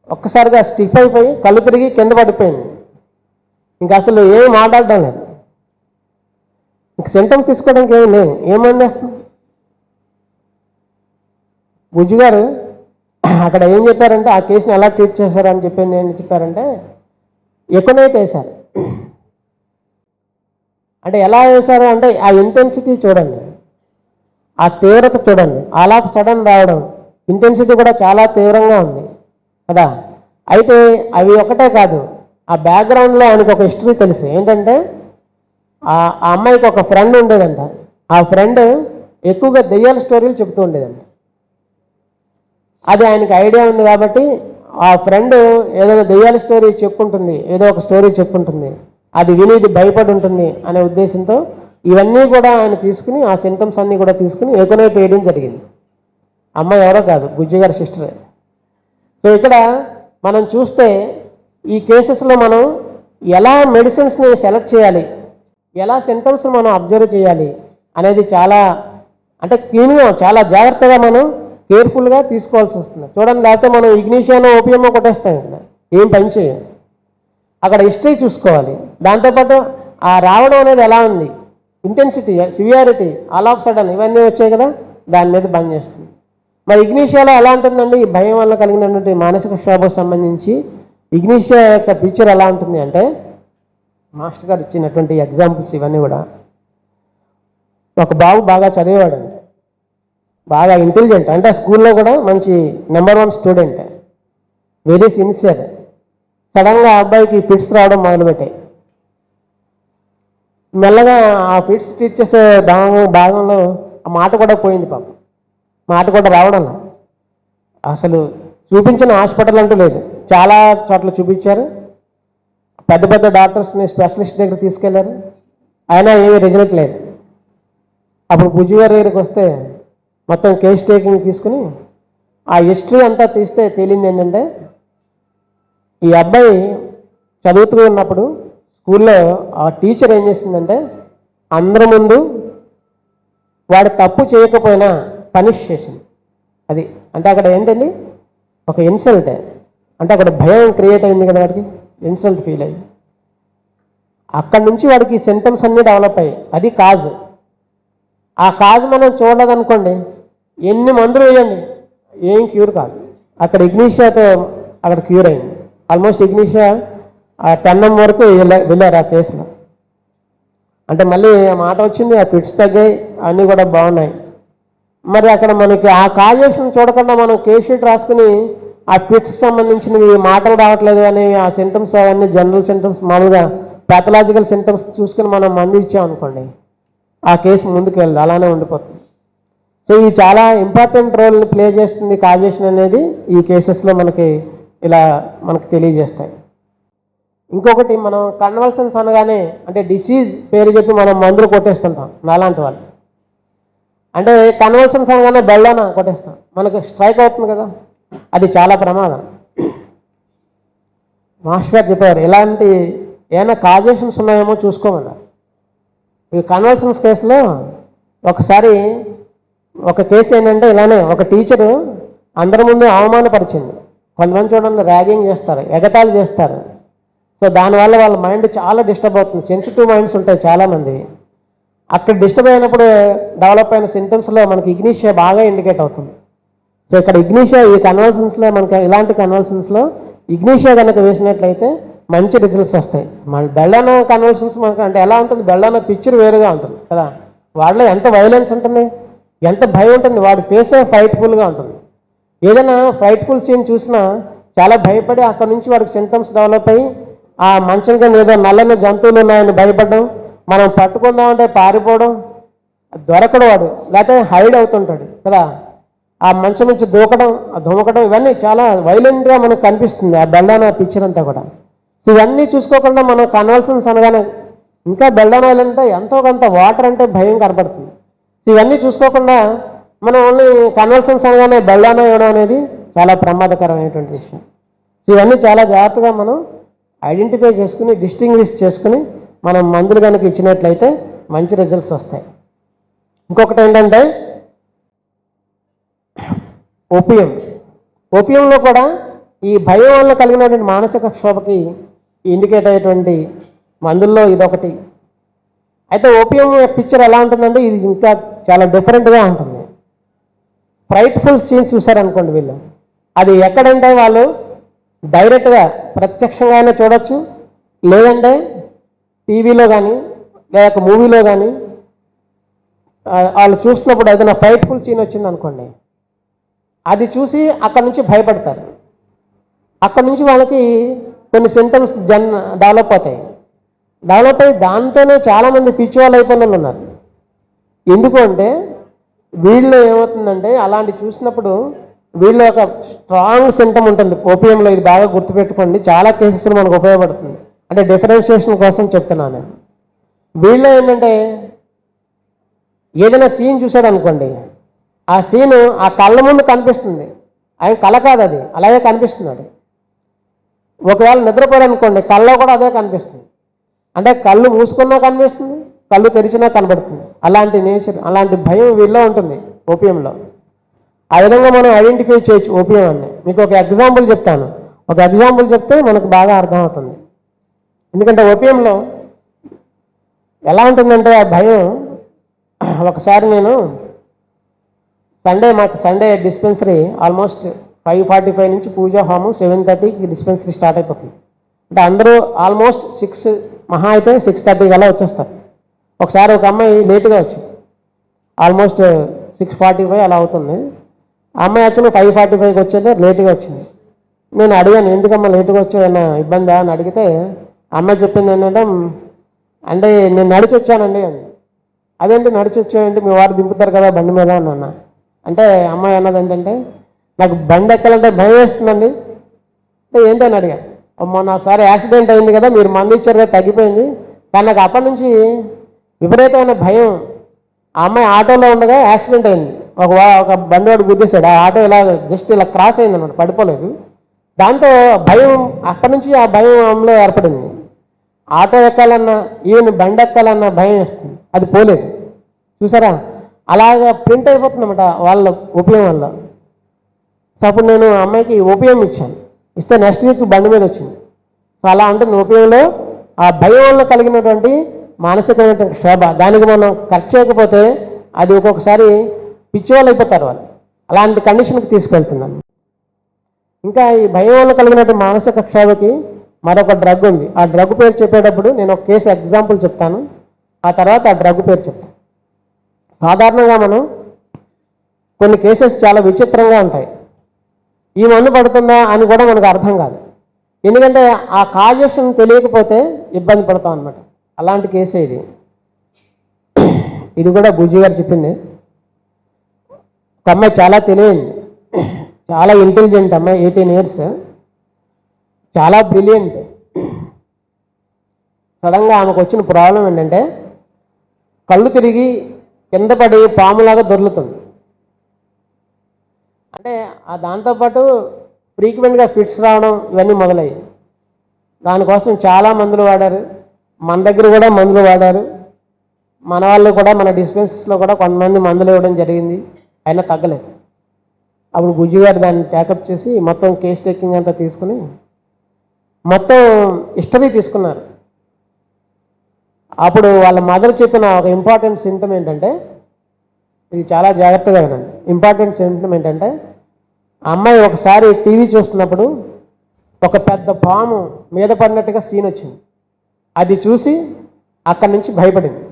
ఒక్కసారిగా స్టిఫ్ అయిపోయి కళ్ళు తిరిగి కింద పడిపోయింది. ఇంకా అసలు ఏం మాట్లాడడం లేదు. ఇంక సింటమ్స్ తీసుకోవడానికి ఏమి లేవు. ఏమంది వేస్తుంది బుజ్జి గారు అక్కడ ఏం చెప్పారంటే ఆ కేసుని ఎలా ట్రీట్ చేశారని చెప్పింది. ఏం చెప్పారంటే ఎకనైట్ వేశారు. అంటే ఎలా వేశారు అంటే ఆ ఇంటెన్సిటీ చూడండి, ఆ తీవ్రత చూడండి. ఆల్ ఆఫ్ సడన్ రావడం, ఇంటెన్సిటీ కూడా చాలా తీవ్రంగా ఉంది కదా. అయితే అవి ఒకటే కాదు, ఆ బ్యాక్గ్రౌండ్లో ఆయనకు ఒక హిస్టరీ తెలుసు. ఏంటంటే ఆ అమ్మాయికి ఒక ఫ్రెండ్ ఉండేదంట. ఆ ఫ్రెండ్ ఎక్కువగా దెయ్యాల స్టోరీలు చెప్తూ ఉండేదంట. అది ఆయనకి ఐడియా ఉంది కాబట్టి ఆ ఫ్రెండ్ ఏదైనా దెయ్యాల స్టోరీ చెప్పుకుంటుంది, ఏదో ఒక స్టోరీ చెప్పుకుంటుంది, అది విని ఇది భయపడి ఉంటుంది అనే ఉద్దేశంతో ఇవన్నీ కూడా ఆయన తీసుకుని ఆ సింటమ్స్ అన్నీ కూడా తీసుకుని ఎకనైట్ వేయడం జరిగింది. అమ్మాయి ఎవరో కాదు, బుజ్జి గారి సిస్టరే. సో ఇక్కడ మనం చూస్తే ఈ కేసెస్లో మనం ఎలా మెడిసిన్స్ని సెలెక్ట్ చేయాలి, ఎలా సింటమ్స్ మనం అబ్జర్వ్ చేయాలి అనేది చాలా అంటే క్లీన్గా చాలా జాగ్రత్తగా మనం కేర్ఫుల్గా తీసుకోవాల్సి వస్తుంది. చూడండి, లేకపోతే మనం ఇగ్నిషియానో ఓపియమో కొట్టేస్తాం. ఇక్కడ ఏం పని చేయం. అక్కడ హిస్టరీ చూసుకోవాలి. దాంతోపాటు ఆ రావడం అనేది ఎలా ఉంది, intensity, severity, all of sudden ఇవన్నీ వచ్చాయి కదా, దాని మీద బంద్ చేస్తుంది. మరి ఇగ్నిషియాలో ఎలా ఉంటుందండి, ఈ భయం వల్ల కలిగినటువంటి మానసిక క్షోభకు సంబంధించి ఇగ్నిషియా యొక్క పిక్చర్ ఎలా ఉంటుంది అంటే, మాస్టర్ గారు ఇచ్చినటువంటి ఎగ్జాంపుల్స్ ఇవన్నీ కూడా, ఒక బాబు బాగా చదివేవాడండి, బాగా ఇంటెలిజెంట్, అంటే స్కూల్లో కూడా మంచి నెంబర్ 1 స్టూడెంట్, వెరీ సిన్సియర్. సడన్గా ఆ అబ్బాయికి ఫిట్స్ రావడం మొదలుపెట్టాయి. మెల్లగా ఆ ఫిట్స్ ట్రీట్ చేసే భాగంలో ఆ మాట కూడా పోయింది. పాపం మాట కూడా రావడం అసలు చూపించిన హాస్పిటల్ అంటూ లేదు. చాలా చోట్ల చూపించారు, పెద్ద పెద్ద డాక్టర్స్ని స్పెషలిస్ట్ దగ్గర తీసుకెళ్లారు, అయినా ఏమీ రిజల్ట్ లేదు. అప్పుడు బుజ్జి గారి దగ్గరికి వస్తే మొత్తం కేస్ టేకింగ్ తీసుకుని ఆ హిస్టరీ అంతా తీస్తే తేలింది ఏంటంటే, ఈ అబ్బాయి చదువుతూ ఉన్నప్పుడు స్కూల్లో ఆ టీచర్ ఏం చేసిందంటే అందరి ముందు వాడు తప్పు చేయకపోయినా పనిష్ చేసింది. అది అంటే అక్కడ ఏంటండి, ఒక ఇన్సల్ట్. అంటే అక్కడ భయం క్రియేట్ అయింది కదా, వాడికి ఇన్సల్ట్ ఫీల్ అయ్యి అక్కడి నుంచి వాడికి సింటమ్స్ అన్నీ డెవలప్ అయ్యాయి. అది కాజ్. ఆ కాజ్ మనం చూడలేదనుకోండి, ఎన్ని మందులు వేయండి ఏం క్యూర్ కాదు. అక్కడ ఇగ్నిషియాతో అక్కడ క్యూర్ అయింది. ఆల్మోస్ట్ ఇగ్నిషియా 10M వరకు వెళ్ళారు ఆ కేసులో. అంటే మళ్ళీ మాట వచ్చింది, ఆ ఫిట్స్ తగ్గాయి, అన్నీ కూడా బాగున్నాయి. మరి అక్కడ మనకి ఆ కాజేషన్ చూడకుండా మనం కేస్ షీట్ రాసుకుని ఆ ఫిట్స్కి సంబంధించినవి మాటలు రావట్లేదు అని ఆ సింటమ్స్ అవన్నీ జనరల్ సింటమ్స్, మామూలుగా ప్యాథలాజికల్ సింటమ్స్ చూసుకుని మనం మందు ఇచ్చామనుకోండి, ఆ కేసు ముందుకు వెళ్ళదు, అలానే ఉండిపోతుంది. సో ఇది చాలా ఇంపార్టెంట్ రోల్ని ప్లే చేస్తుంది కాజేషన్ అనేది ఈ కేసెస్లో మనకి ఇలా మనకు తెలియజేస్తాయి. ఇంకొకటి, మనం కన్వల్సన్స్ అనగానే అంటే డిసీజ్ పేరు చెప్పి మనం మందులు కొట్టేస్తుంటాం. నాలాంటి వాళ్ళు అంటే కన్వల్సన్స్ అనగానే బెల్లాన కొట్టేస్తాం, మనకు స్ట్రైక్ అవుతుంది కదా, అది చాలా ప్రమాదం. మాస్టర్ గారు చెప్పారు ఇలాంటి ఏమైనా కాజేషన్స్ ఉన్నాయేమో చూసుకోమన్నారు. ఈ కన్వల్సన్స్ కేసులో ఒకసారి ఒక కేసు ఏంటంటే ఇలానే ఒక టీచరు అందరి ముందు అవమానపరిచింది. కొంతమంది చూడండి ర్యాగింగ్ చేస్తారు, ఎగతాళి చేస్తారు. సో దానివల్ల వాళ్ళ మైండ్ చాలా డిస్టర్బ్ అవుతుంది. సెన్సిటివ్ మైండ్స్ ఉంటాయి చాలామంది. అక్కడ డిస్టర్బ్ అయినప్పుడు డెవలప్ అయిన సింటమ్స్లో మనకి ఇగ్నిషియా బాగా ఇండికేట్ అవుతుంది. సో ఇక్కడ ఇగ్నిషియా ఈ కన్వల్సన్స్లో మనకి ఇలాంటి కన్వల్సన్స్లో ఇగ్నిషియా కనుక వేసినట్లయితే మంచి రిజల్ట్స్ వస్తాయి. మన బెల్లానో కన్వల్సన్స్ మనకు అంటే ఎలా ఉంటుంది, బెల్లానో పిక్చర్ వేరుగా ఉంటుంది కదా, వాడిలో ఎంత వైలెన్స్ ఉంటుంది, ఎంత భయం ఉంటుంది, వాడి ఫేసే ఫైట్ఫుల్గా ఉంటుంది. ఏదైనా ఫైట్ఫుల్ సీన్ చూసినా చాలా భయపడి అక్కడ నుంచి వాడికి సింటమ్స్ డెవలప్ అయ్యి ఆ మంచం కింద ఏదో నల్లని జంతువులు ఉన్నాయని భయపడడం, మనం పట్టుకుందామంటే పారిపోవడం, దొరకడు వాడు, లేకపోతే హైడ్ అవుతుంటాడు కదా. ఆ మంచం నుంచి దూకడం, ఆ ధుమకడం, ఇవన్నీ చాలా వైలెంట్గా మనకు కనిపిస్తుంది ఆ బెల్లానా పిక్చర్ అంతా కూడా. సో ఇవన్నీ చూసుకోకుండా మనం కన్వల్సన్స్ అనగానే ఇంకా బెల్లానా అంటే ఎంతో కొంత వాటర్ అంటే భయం కనపడుతుంది. సో ఇవన్నీ చూసుకోకుండా మనం ఓన్లీ కన్వల్సన్స్ అనగానే బెల్లానా ఇవ్వడం అనేది చాలా ప్రమాదకరమైనటువంటి విషయం. సో ఇవన్నీ చాలా జాగ్రత్తగా మనం ఐడెంటిఫై చేసుకుని, డిస్టింగ్విష్ చేసుకుని మనం మందులు కనుక ఇచ్చినట్లయితే మంచి రిజల్ట్స్ వస్తాయి. ఇంకొకటి ఏంటంటే ఓపియంలో కూడా ఈ భయం వల్ల కలిగినటువంటి మానసిక క్షోభకి ఇండికేట్ అయ్యేటువంటి మందుల్లో ఇదొకటి. అయితే ఓపియం పిక్చర్ ఎలా ఉంటుందంటే ఇది ఇంకా చాలా డిఫరెంట్గా ఉంటుంది. ఫ్రైట్ఫుల్ సీన్స్ చూసారనుకోండి వీళ్ళు, అది ఎక్కడంటే వాళ్ళు డైరెక్ట్గా ప్రత్యక్షంగానే చూడొచ్చు, లేదంటే టీవీలో కానీ లేక మూవీలో కానీ వాళ్ళు చూస్తున్నప్పుడు ఏదైనా ఫ్రైట్ఫుల్ సీన్ వచ్చింది అనుకోండి, అది చూసి అక్కడి నుంచి భయపడతారు. అక్కడి నుంచి వాళ్ళకి కొన్ని సింటమ్స్ డెవలప్ అవుతాయి. దాంతోనే చాలామంది పిచ్చి వాళ్ళు అయిపోయిన వాళ్ళు ఉన్నారు. ఎందుకు అంటే వీళ్ళు ఏమవుతుందంటే అలాంటి చూసినప్పుడు వీళ్ళు ఒక స్ట్రాంగ్ సింటమ్ ఉంటుంది ఓపియంలో. ఇది బాగా గుర్తుపెట్టుకోండి, చాలా కేసెస్లో మనకు ఉపయోగపడుతుంది. అంటే డిఫరెన్షియేషన్ కోసం చెప్తున్నాను నేను. వీళ్ళు ఏంటంటే ఏదైనా సీన్ చూశాడు అనుకోండి, ఆ సీను ఆ కళ్ళ ముందు కనిపిస్తుంది, ఆయన కళ కాదు అది, అలాగే కనిపిస్తున్నాడు. ఒకవేళ నిద్రపోయాడు అనుకోండి, కళ్ళలో కూడా అదే కనిపిస్తుంది. అంటే కళ్ళు మూసుకున్నా కనిపిస్తుంది, కళ్ళు తెరిచినా కనబడుతుంది. అలాంటి నేచర్, అలాంటి భయం వీళ్ళలో ఉంటుంది ఓపియంలో. ఆ విధంగా మనం ఐడెంటిఫై చేయొచ్చు ఓపియం అని. మీకు ఒక ఎగ్జాంపుల్ చెప్తాను. ఒక ఎగ్జాంపుల్ చెప్తే మనకు బాగా అర్థమవుతుంది. ఎందుకంటే ఓపియంలో ఎలా ఉంటుందంటే ఆ భయం, ఒకసారి నేను మాకు సండే డిస్పెన్సరీ ఆల్మోస్ట్ 5:45 నుంచి పూజ హోమం, 7:30కి డిస్పెన్సరీ స్టార్ట్ అయిపోతుంది. అంటే అందరూ ఆల్మోస్ట్ 6 మహా అయితే 6:30 అలా వచ్చేస్తారు. ఒకసారి ఒక అమ్మాయి లేటుగా వచ్చింది, ఆల్మోస్ట్ 6:45 అలా అవుతుంది. ఆ అమ్మాయి యాక్చువల్గా 5:45కి వచ్చేది, లేటుగా వచ్చింది. నేను అడిగాను, ఎందుకమ్మా లేటుగా వచ్చావన్నా ఇబ్బందా అని అడిగితే అమ్మాయి చెప్పింది ఏంటంటే, అంటే నేను నడిచి వచ్చానండి అని. అదేంటి నడిచి వచ్చానంటే మీ వారు దింపుతారు కదా బండి మీద అన్న. అంటే అమ్మాయి అన్నది ఏంటంటే, నాకు బండి ఎక్కాలంటే భయం వేస్తుందండి. అంటే ఏంటని అడిగా. మొన్న ఒకసారి యాక్సిడెంట్ అయింది కదా, మీరు మందు ఇచ్చారు కదా, తగ్గిపోయింది. కానీ నాకు అప్పటి నుంచి విపరీతమైన భయం. ఆ అమ్మాయి ఆటోలో ఉండగా యాక్సిడెంట్ అయింది. ఒక బండి వాడు గుద్దేశాడు. ఆ ఆటో ఇలా జస్ట్ ఇలా క్రాస్ అయింది అన్నమాట, పడిపోలేదు. దాంతో భయం, అక్కడి నుంచి ఆ భయం ఆమెలో ఏర్పడింది. ఆటో ఎక్కాలన్నా, ఈవెన్ బండి ఎక్కాలన్నా భయం వేస్తుంది, అది పోలేదు. చూసారా, అలాగా ప్రింట్ అయిపోతుంది అన్నమాట వాళ్ళ ఓపియం వల్ల. సో అప్పుడు నేను అమ్మాయికి ఓపియం ఇచ్చాను, ఇస్తే నెక్స్ట్ వీక్ బండి మీద వచ్చింది. సో అలా అంటే ఓపియంలో ఆ భయం వల్ల కలిగినటువంటి మానసికమైనటువంటి క్షోభ, దానికి మనం ఖర్చు చేయకపోతే అది ఒక్కొక్కసారి పిచ్చివాళ్ళు అయిపోతారు వాళ్ళు. అలాంటి కండిషన్కి తీసుకెళ్తున్నాను. ఇంకా ఈ భయం వల్ల కలిగినటువంటి మానసిక క్షోభకి మరొక డ్రగ్ ఉంది. ఆ డ్రగ్ పేరు చెప్పేటప్పుడు నేను ఒక కేసు ఎగ్జాంపుల్ చెప్తాను, ఆ తర్వాత ఆ డ్రగ్ పేరు చెప్తాను. సాధారణంగా మనం కొన్ని కేసెస్ చాలా విచిత్రంగా ఉంటాయి. ఈ మందు పడుతుందా అని కూడా మనకు అర్థం కాదు, ఎందుకంటే ఆ కాజేషన్ తెలియకపోతే ఇబ్బంది పడతాం అనమాట. అలాంటి కేసే ఇది. ఇది కూడా బుజ్జి గారు చెప్పింది. ఒక అమ్మాయి చాలా తెలివైంది, చాలా ఇంటెలిజెంట్ అమ్మాయి, 18 years, చాలా బ్రిలియంట్. సడన్గా ఆమెకు వచ్చిన ప్రాబ్లం ఏంటంటే కళ్ళు తిరిగి కింద పడి పాములాగా దొర్లుతుంది. అంటే దాంతోపాటు ఫ్రీక్వెంట్గా ఫిట్స్ రావడం, ఇవన్నీ మొదలయ్యాయి. దానికోసం చాలా మందులు వాడారు, మన దగ్గర కూడా మందులు వాడారు. మన వాళ్ళు కూడా మన డిస్పెన్సరీస్లో కూడా కొంతమంది మందులు ఇవ్వడం జరిగింది, అయినా తగ్గలేదు. అప్పుడు బుజ్జి గారు దాన్ని ట్యాకప్ చేసి మొత్తం కేస్ టేకింగ్ అంతా తీసుకుని మొత్తం హిస్టరీ తీసుకున్నారు. అప్పుడు వాళ్ళ మదర్ చెప్పిన ఒక ఇంపార్టెంట్ సింటమ్ ఏంటంటే, ఇది చాలా జాగ్రత్తగా వినండి. ఇంపార్టెంట్ సింటమ్ ఏంటంటే, అమ్మాయి ఒకసారి టీవీ చూస్తున్నప్పుడు ఒక పెద్ద పాము మీద పడినట్టుగా సీన్ వచ్చింది. అది చూసి అక్కడి నుంచి భయపడింది.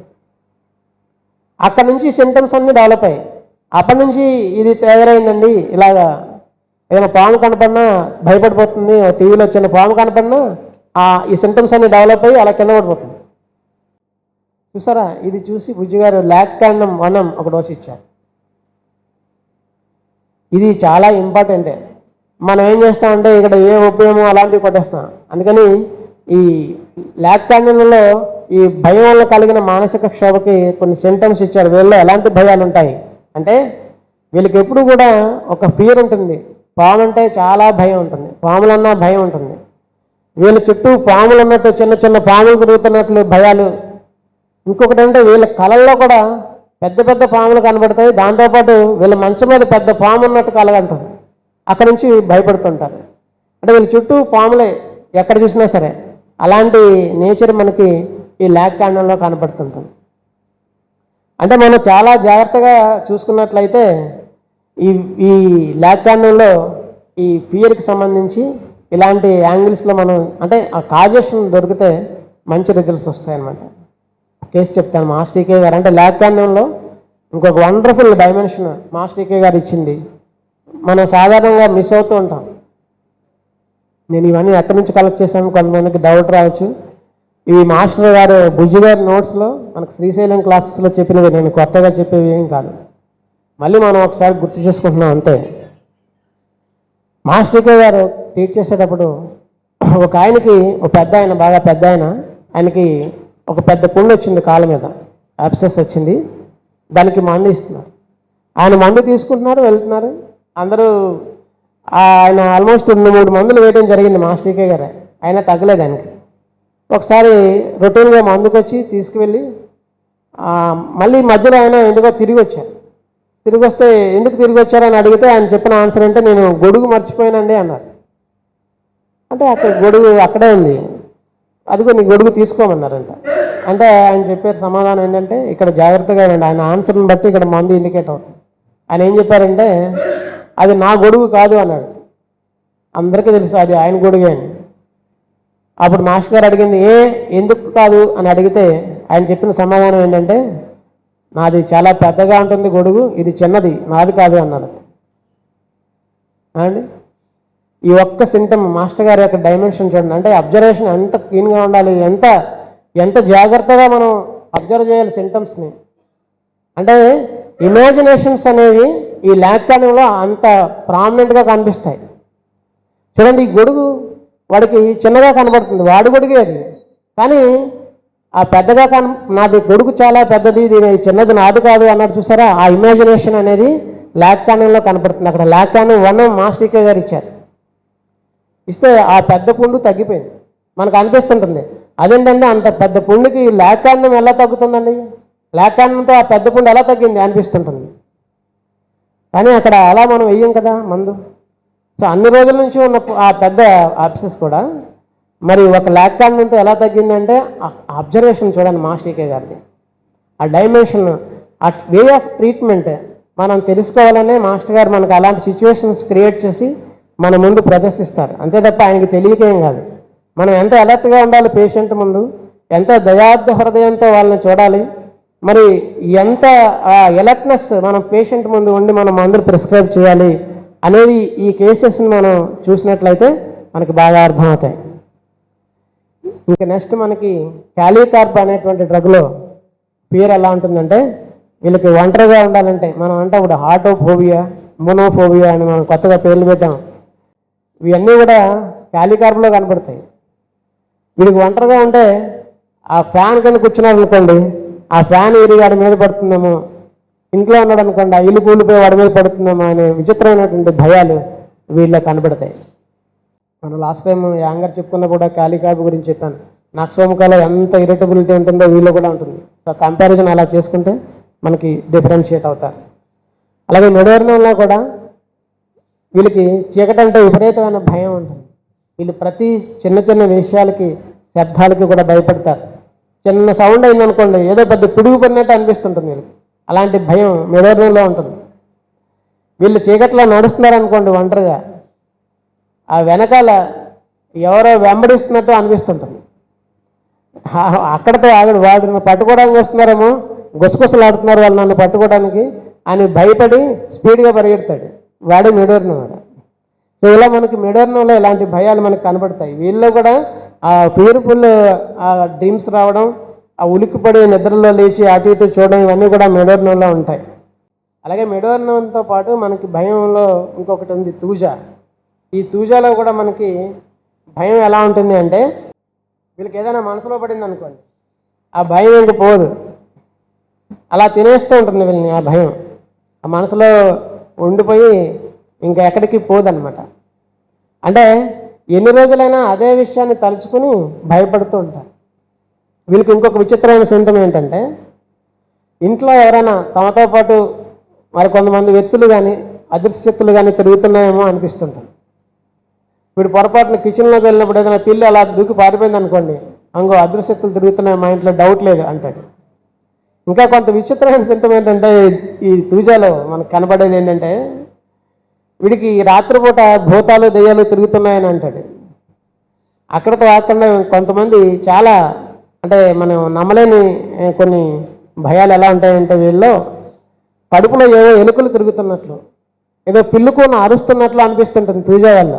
అక్కడి నుంచి సింటమ్స్ అన్నీ డెవలప్ అయ్యాయి. అప్పటి నుంచి ఇది తయారైందండి. ఇలాగా ఏదైనా పాము కనపడినా భయపడిపోతుంది, టీవీలో వచ్చిన పాము కనపడినా ఈ సింటమ్స్ అన్ని డెవలప్ అయ్యి అలా కింద పడిపోతుంది. చూసారా, ఇది చూసి బుజ్జి గారు లాక్టాండం వనం ఒక డోస్ ఇచ్చారు. ఇది చాలా ఇంపార్టెంటే. మనం ఏం చేస్తామంటే ఇక్కడ ఏ ఉపయోగమో అలాంటివి కొట్టేస్తాం. అందుకని ఈ లాక్టాండంలో ఈ భయం వల్ల కలిగిన మానసిక క్షోభకి కొన్ని సింటమ్స్ ఇచ్చారు. వీళ్ళలో ఎలాంటి భయాలు ఉంటాయి అంటే, వీళ్ళకి ఎప్పుడు కూడా ఒక ఫియర్ ఉంటుంది. పాము అంటే చాలా భయం ఉంటుంది, పాములన్నా భయం ఉంటుంది. వీళ్ళ చుట్టూ పాములు ఉన్నట్టు, చిన్న చిన్న పాములు తిరుగుతున్నట్లు భయాలు. ఇంకొకటి అంటే వీళ్ళ కళల్లో కూడా పెద్ద పెద్ద పాములు కనబడతాయి. దాంతోపాటు వీళ్ళ మంచం మీద పెద్ద పాము ఉన్నట్టు కలగంటారు. అక్కడి నుంచి భయపడుతుంటారు. అంటే వీళ్ళ చుట్టూ పాములే ఎక్కడ చూసినా సరే. అలాంటి నేచర్ మనకి ఈ లాక్టాండంలో కనపడుతుంటుంది. అంటే మనం చాలా జాగ్రత్తగా చూసుకున్నట్లయితే ఈ ఈ లాక్టాండంలో ఈ ఫియర్కి సంబంధించి ఇలాంటి యాంగిల్స్లో మనం అంటే ఆ కాజేషన్ దొరికితే మంచి రిజల్ట్స్ వస్తాయన్నమాట. కేసు చెప్తాను. మాస్టర్ టీకే గారు అంటే లాక్టాండంలో ఇంకొక వండర్ఫుల్ డైమెన్షన్ మాస్టర్ టీకే గారు ఇచ్చింది. మనం సాధారణంగా మిస్ అవుతూ ఉంటాం. నేను ఇవన్నీ ఎక్కడి నుంచి కలెక్ట్ చేశాను కొంతమందికి డౌట్ రావచ్చు. ఇవి మాస్టర్ గారు బుజ్జి గారి నోట్స్లో మనకు శ్రీశైలం క్లాసెస్లో చెప్పినవి, నేను కొత్తగా చెప్పేవి ఏం కాదు. మళ్ళీ మనం ఒకసారి గుర్తు చేసుకుంటున్నాం అంతే. మాస్టర్ టీకే గారు టీచ్ చేసేటప్పుడు ఒక ఆయనకి ఒక పెద్ద ఆయన, బాగా పెద్ద ఆయనకి ఒక పెద్ద పుండు వచ్చింది, కాళ్ళ మీద అబ్సెస్ వచ్చింది. దానికి మందు ఇస్తున్నారు. ఆయన మందు తీసుకుంటున్నారు, వెళ్తున్నారు. అందరూ ఆయన ఆల్మోస్ట్ 2-3 మందులు వేయడం జరిగింది మాస్టర్ టీకే గారు. అయినా తగ్గలేదు ఆయనకి. ఒకసారి రొటీన్గా మందుకు వచ్చి తీసుకువెళ్ళి మళ్ళీ మధ్యలో ఆయన ఎందుకో తిరిగి వచ్చారు. తిరిగి వస్తే ఎందుకు తిరిగి వచ్చారని అడిగితే ఆయన చెప్పిన ఆన్సర్ అంటే, నేను గొడుగు మర్చిపోయానండి అన్నారు. అంటే అక్కడ గొడుగు అక్కడే ఉంది, అదిగో నీ గొడుగు తీసుకోమన్నారంట. అంటే ఆయన చెప్పారు సమాధానం ఏంటంటే, ఇక్కడ జాగ్రత్తగా ఉండండి, ఆయన ఆన్సర్ని బట్టి ఇక్కడ మందు ఇండికేట్ అవుతుంది. ఆయన ఏం చెప్పారంటే, అది నా గొడుగు కాదు అన్నాడు. అందరికీ తెలుసు అది ఆయన గొడుగే అని. అప్పుడు మాస్టర్ గారు అడిగింది, ఎందుకు కాదు అని అడిగితే ఆయన చెప్పిన సమాధానం ఏంటంటే, నాది చాలా పెద్దగా ఉంటుంది గొడుగు, ఇది చిన్నది, నాది కాదు అన్నాడు. అండి ఈ ఒక్క సింటమ్ మాస్టర్ గారి యొక్క డైమెన్షన్ చూడండి. అంటే అబ్జర్వేషన్ ఎంత క్లీన్గా ఉండాలి, ఎంత జాగ్రత్తగా మనం అబ్జర్వ్ చేయాలి సింటమ్స్ని. అంటే ఇమాజినేషన్స్ అనేవి ఈ లాక్టాండంలో అంత ప్రామినెంట్గా కనిపిస్తాయి. చూడండి, ఈ గొడుగు వాడికి చిన్నగా కనబడుతుంది, వాడి గొడుగే అది. కానీ ఆ పెద్దగా నాది గొడుగు చాలా పెద్దది, దీని చిన్నది నాది కాదు అన్నట్టు చూసారా. ఆ ఇమాజినేషన్ అనేది లాక్టాండంలో కనపడుతుంది. అక్కడ లాక్టాండం 1 మాస్టర్ టీకే గారు ఇచ్చారు. ఇస్తే ఆ పెద్ద పుండు తగ్గిపోయింది. మనకు అనిపిస్తుంటుంది, అదేంటంటే అంత పెద్ద పుండుకి లాక్టాండం ఎలా తగ్గుతుందండి, లాక్టాండంతో ఆ పెద్ద పుండు ఎలా తగ్గింది అనిపిస్తుంటుంది. కానీ అక్కడ అలా మనం వెయ్యం కదా మందు. సో అన్ని రోజుల నుంచి ఉన్న ఆ పెద్ద అబ్సెస్ కూడా మరి ఒక లాక్టాండంతో ఎలా తగ్గిందంటే అబ్జర్వేషన్ చూడండి మాస్టర్ టీకే గారిది. ఆ డైమెన్షన్, ఆ వే ఆఫ్ ట్రీట్మెంట్ మనం తెలుసుకోవాలనే మాస్టర్ గారు మనకు అలాంటి సిచ్యువేషన్స్ క్రియేట్ చేసి మన ముందు ప్రదర్శిస్తారు. అంతే తప్ప ఆయనకి తెలియకేం కాదు. మనం ఎంత అలర్ట్గా ఉండాలి పేషెంట్ ముందు, ఎంత దయార్థ హృదయంతో వాళ్ళని చూడాలి, మరి ఎంత అలర్ట్నెస్ మనం పేషెంట్ ముందు ఉండి మనం మందులు ప్రిస్క్రైబ్ చేయాలి అనేది ఈ కేసెస్ని మనం చూసినట్లయితే మనకి బాగా అర్థమవుతాయి. ఇంకా నెక్స్ట్ మనకి క్యాలీకార్బ్ అనేటువంటి డ్రగ్లో పేరు ఎలా ఉంటుందంటే, వీళ్ళకి ఒంటరిగా ఉండాలంటే మనం అంటే ఇప్పుడు ఆటోఫోబియా, మోనోఫోబియా అని మనం కొత్తగా పేర్లు పెట్టాం. ఇవన్నీ కూడా క్యాలీకార్బ్లో కనపడతాయి. వీడికి ఒంటరిగా ఉంటే ఆ ఫ్యాన్ కింద కూర్చున్నాడు అనుకోండి, ఆ ఫ్యాన్ వాడి మీద పడుతుందేమో, ఇంట్లో ఉన్నాడు అనుకోండి ఆ ఇల్లు కూలిపోయి వాడి మీద పడుతుందేమో అనే విచిత్రమైనటువంటి భయాలు వీళ్ళకి కనబడతాయి. మనం లాస్ట్ టైం యాంగర్ చెప్పుకున్నా కూడా క్యాలీకార్బ్ గురించి చెప్పాను. నక్సోముఖాలో ఎంత ఇరిటబిలిటీ ఉంటుందో వీళ్ళు కూడా ఉంటుంది. సో కంపారిజన్ అలా చేసుకుంటే మనకి డిఫరెన్షియేట్ అవుతారు. అలాగే మెడోర్నంలో కూడా వీళ్ళకి చీకటి అంటే విపరీతమైన భయం ఉంటుంది. వీళ్ళు ప్రతి చిన్న చిన్న విషయాలకి, శబ్దాలకి కూడా భయపడతారు. చిన్న సౌండ్ అయిందనుకోండి ఏదో పెద్ద పిడుగు పడినట్టు అనిపిస్తుంటుంది వీళ్ళకి. అలాంటి భయం మెడోర్నంలో ఉంటుంది. వీళ్ళు చీకట్లో నడుస్తున్నారనుకోండి ఒంటరిగా, ఆ వెనకాల ఎవరో వెంబడిస్తున్నట్టు అనిపిస్తుంటుంది. అక్కడితో ఆగడు, వాడిని పట్టుకోవడానికి వస్తున్నారేమో, గుసగుసలాడుతున్నారు వాళ్ళు నన్ను పట్టుకోవడానికి అని భయపడి స్పీడ్గా పరిగెడతాడు. వాడే మెడోర్నం వాడు. సో ఇలా మనకి మెడోర్నంలో ఇలాంటి భయాలు మనకు కనబడతాయి. వీళ్ళలో కూడా ఆ ఫియర్ఫుల్ ఆ డ్రీమ్స్ రావడం, ఆ ఉలిక్కిపడి నిద్రలో లేచి అటు ఇటు చూడడం, ఇవన్నీ కూడా మెడోర్నంలో ఉంటాయి. అలాగే మెడోర్నంతో పాటు మనకి భయంలో ఇంకొకటి ఉంది, తూజ. ఈ తూజాలో కూడా మనకి భయం ఎలా ఉంటుంది అంటే, వీళ్ళకి ఏదైనా మనసులో పడింది అనుకోండి, ఆ భయం ఇంక పోదు, అలా తినేస్తూ ఉంటుంది వీళ్ళని ఆ భయం. ఆ మనసులో ఉండిపోయి ఇంకా ఎక్కడికి పోదన్నమాట. అంటే ఎన్ని రోజులైనా అదే విషయాన్ని తలుచుకుని భయపడుతూ ఉంటారు. వీళ్ళకి ఇంకొక విచిత్రమైన సింటం ఏంటంటే, ఇంట్లో ఎవరైనా తమతో పాటు మరి కొంతమంది వ్యక్తులు కానీ అదృశ్య శక్తులు కానీ తిరుగుతున్నాయేమో అనిపిస్తుంటారు. వీడు పొరపాటున కిచెన్లోకి వెళ్ళినప్పుడు ఏదైనా పిల్లి అలా దూకి పారిపోయింది అనుకోండి, అంగో అదృశ్య శక్తులు తిరుగుతున్నాయి మా ఇంట్లో, డౌట్ లేదు అంటాడు. ఇంకా కొంత విచిత్రమైన సింటం ఏంటంటే, ఈ తూజాలో మనకు కనబడేది ఏంటంటే, వీడికి రాత్రిపూట భూతాలు దెయ్యాలు తిరుగుతున్నాయని అంటాడు. అక్కడితో కాకుండా కొంతమంది చాలా అంటే మనం నమ్మలేని కొన్ని భయాలు ఎలా ఉంటాయంటే, వీళ్ళు కడుపులో ఏవో ఎలుకలు తిరుగుతున్నట్లు, ఏదో పిల్లుకొని అరుస్తున్నట్లు అనిపిస్తుంటుంది తూజా వల్ల.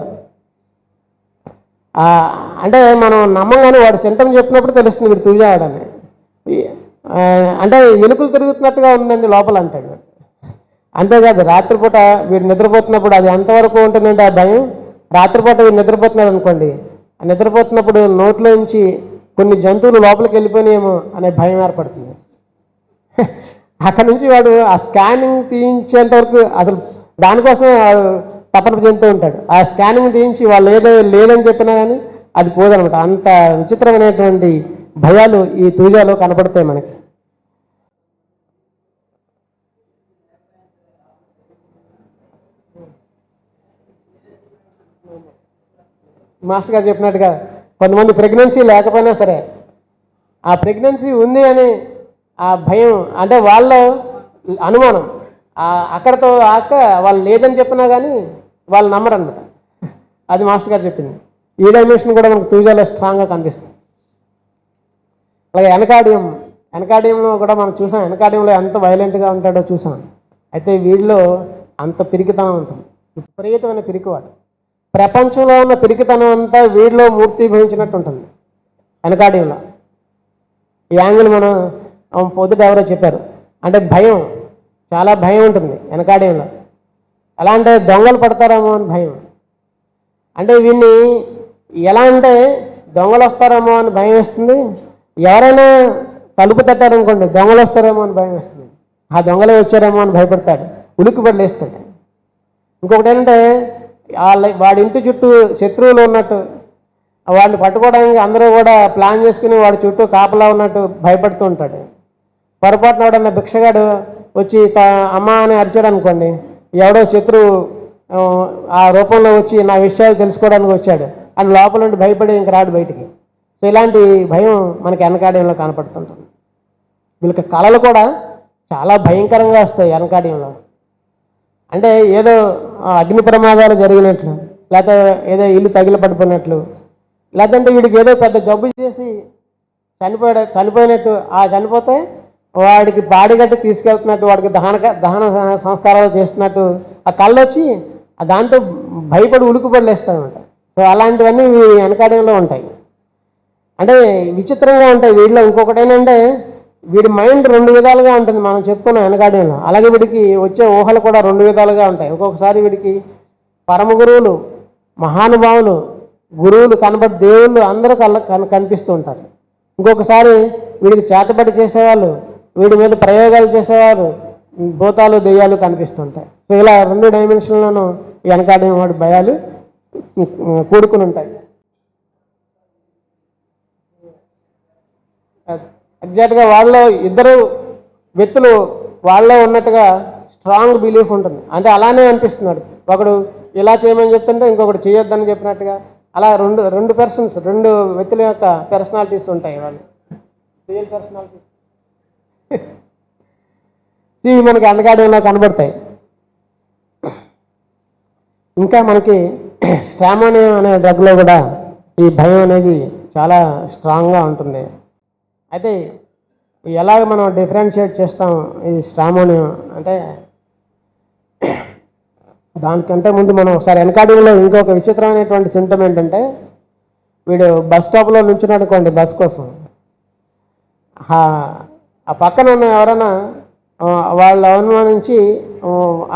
అంటే మనం నమ్మంగానే వాడు సింటమ్ చెప్పినప్పుడు తెలుస్తుంది వీడు తూజావాడని. అంటే ఎలుకలు తిరుగుతున్నట్టుగా ఉందండి లోపల అంటాడు. అంతేకాదు రాత్రిపూట వీడు నిద్రపోతున్నప్పుడు అది ఎంతవరకు ఉంటుందంటే ఆ భయం, రాత్రిపూట వీడు నిద్రపోతున్నాడు అనుకోండి, ఆ నిద్రపోతున్నప్పుడు నోట్లో నుంచి కొన్ని జంతువులు లోపలికి వెళ్ళిపోయినాయేమో అనే భయం ఏర్పడుతుంది. అక్కడి నుంచి వాడు ఆ స్కానింగ్ తీయించేంత వరకు అసలు దానికోసం తపన చెందుతూ ఉంటాడు. ఆ స్కానింగ్ తీయించి వాళ్ళు ఏదో లేదని చెప్పినా కానీ అది పోదనమాట. అంత విచిత్రమైనటువంటి భయాలు ఈ తూజాలో కనపడతాయి మనకి. మాస్టర్ గారు చెప్పినట్టుగా కొంతమంది ప్రెగ్నెన్సీ లేకపోయినా సరే ఆ ప్రెగ్నెన్సీ ఉంది అని ఆ భయం, అంటే వాళ్ళ అనుమానం అక్కడతో ఆక వాళ్ళు లేదని చెప్పినా కానీ వాళ్ళు నమ్మరు అనమాట. అది మాస్టర్ గారు చెప్పింది. ఈ డైమెన్షన్ కూడా మనకు తూజాలో స్ట్రాంగ్గా కనిపిస్తుంది. అలాగే ఎనకాడియంలో కూడా మనం చూసాం. ఎనకాడియంలో ఎంత వైలెంట్గా ఉంటాడో చూసాం. అయితే వీడిలో అంత పిరికితనం ఉంటుంది, విపరీతమైన పిరికివాడు. ప్రపంచంలో ఉన్న పిరికితనం అంతా వీడిలో మూర్తిభవించినట్టు ఉంటుంది ఎనకాడియంలో. ఈ యాంగిల్ మనం పొద్దుట ఎవరో చెప్పారు. అంటే భయం, చాలా భయం ఉంటుంది వెనకాడేలో. ఎలా అంటే దొంగలు పడతారేమో అని భయం. అంటే వీడిని ఎలా అంటే దొంగలు వస్తారేమో అని భయం వేస్తుంది. ఎవరైనా తలుపు తట్టారనుకోండి దొంగలు వస్తారేమో అని భయం వేస్తుంది. ఆ దొంగలే వచ్చారేమో అని భయపడతాడు, ఉలిక్కిపడి లేస్తాడు. ఇంకొకటి ఏంటంటే వాడి ఇంటి చుట్టూ శత్రువులు ఉన్నట్టు, వాడిని పట్టుకోవడానికి అందరూ కూడా ప్లాన్ చేసుకుని వాడి చుట్టూ కాపలా ఉన్నట్టు భయపడుతూ ఉంటాడు. పొరపాటున ఎవడన్నా భిక్షగాడు వచ్చి అమ్మ అని అరిచాడు అనుకోండి, ఎవడో శత్రువు ఆ రూపంలో వచ్చి నా విషయాలు తెలుసుకోవడానికి వచ్చాడు అని లోపల నుండి భయపడి ఇంక రాడు బయటికి. సో ఇలాంటి భయం మనకి వెనకాడ్యంలో కనపడుతుంటుంది. వీళ్ళకి కళలు కూడా చాలా భయంకరంగా వస్తాయి వెనకాడ్యంలో. అంటే ఏదో అగ్ని ప్రమాదాలు జరిగినట్లు, లేకపోతే ఏదో ఇల్లు తగిలి పడిపోయినట్లు, లేదంటే వీడికి ఏదో పెద్ద జబ్బు చేసి చనిపోయినట్టు, ఆ చనిపోతే వాడికి బాడీగట్టి తీసుకెళ్తున్నట్టు, వాడికి దహన సంస్కారాలు చేస్తున్నట్టు ఆ కళ్ళు వచ్చి దాంతో భయపడి ఉలికిపడలేస్తారనమాట. సో అలాంటివన్నీ వెనకాడ్యంలో ఉంటాయి. అంటే విచిత్రంగా ఉంటాయి వీడిలో. ఇంకొకటి ఏంటంటే వీడి మైండ్ రెండు విధాలుగా ఉంటుంది, మనం చెప్పుకున్నాం వెనకాడ్యంలో. అలాగే వీడికి వచ్చే ఊహలు కూడా రెండు విధాలుగా ఉంటాయి. ఒక్కొక్కసారి వీడికి పరమ గురువులు, మహానుభావులు, గురువులు కనబడి దేవుళ్ళు అందరూ కనిపిస్తూ ఉంటారు. ఇంకొకసారి వీడికి చేతబడి చేసేవాళ్ళు, వీడి మీద ప్రయోగాలు చేసేవారు, భూతాలు దెయ్యాలు కనిపిస్తుంటాయి. సో ఇలా రెండు డైమెన్షన్లోనూ ఈ వెనకాడ్యం వాడి భయాలు కూడుకుని ఉంటాయి. ఎగ్జాక్ట్గా వాళ్ళలో ఇద్దరు వ్యక్తులు వాళ్ళలో ఉన్నట్టుగా స్ట్రాంగ్ బిలీఫ్ ఉంటుంది. అంటే అలానే అనిపిస్తున్నాడు. ఒకడు ఇలా చేయమని చెప్తుంటే ఇంకొకటి చేయొద్దని చెప్పినట్టుగా, అలా రెండు పర్సన్స్, రెండు వ్యక్తుల యొక్క పర్సనాలిటీస్ ఉంటాయి. వాళ్ళు రియల్ పర్సనాలిటీస్ ఇవి మనకి వెనకాడ్యంలో కనబడతాయి. ఇంకా మనకి స్ట్రామోనియం అనే డ్రగ్లో కూడా ఈ భయం అనేది చాలా స్ట్రాంగ్గా ఉంటుంది. అయితే ఎలాగ మనం డిఫరెన్షియేట్ చేస్తాం ఈ స్ట్రామోనియం అంటే, దానికంటే ముందు మనం ఒకసారి ఎన్కార్డింగ్లో ఇంకొక విచిత్రమైనటువంటి సింటమ్ ఏంటంటే, వీడు బస్ స్టాప్లో నుంచున్నాడు అనుకోండి బస్ కోసం, ఆ పక్కన ఉన్న ఎవరైనా వాళ్ళు అనుమానించి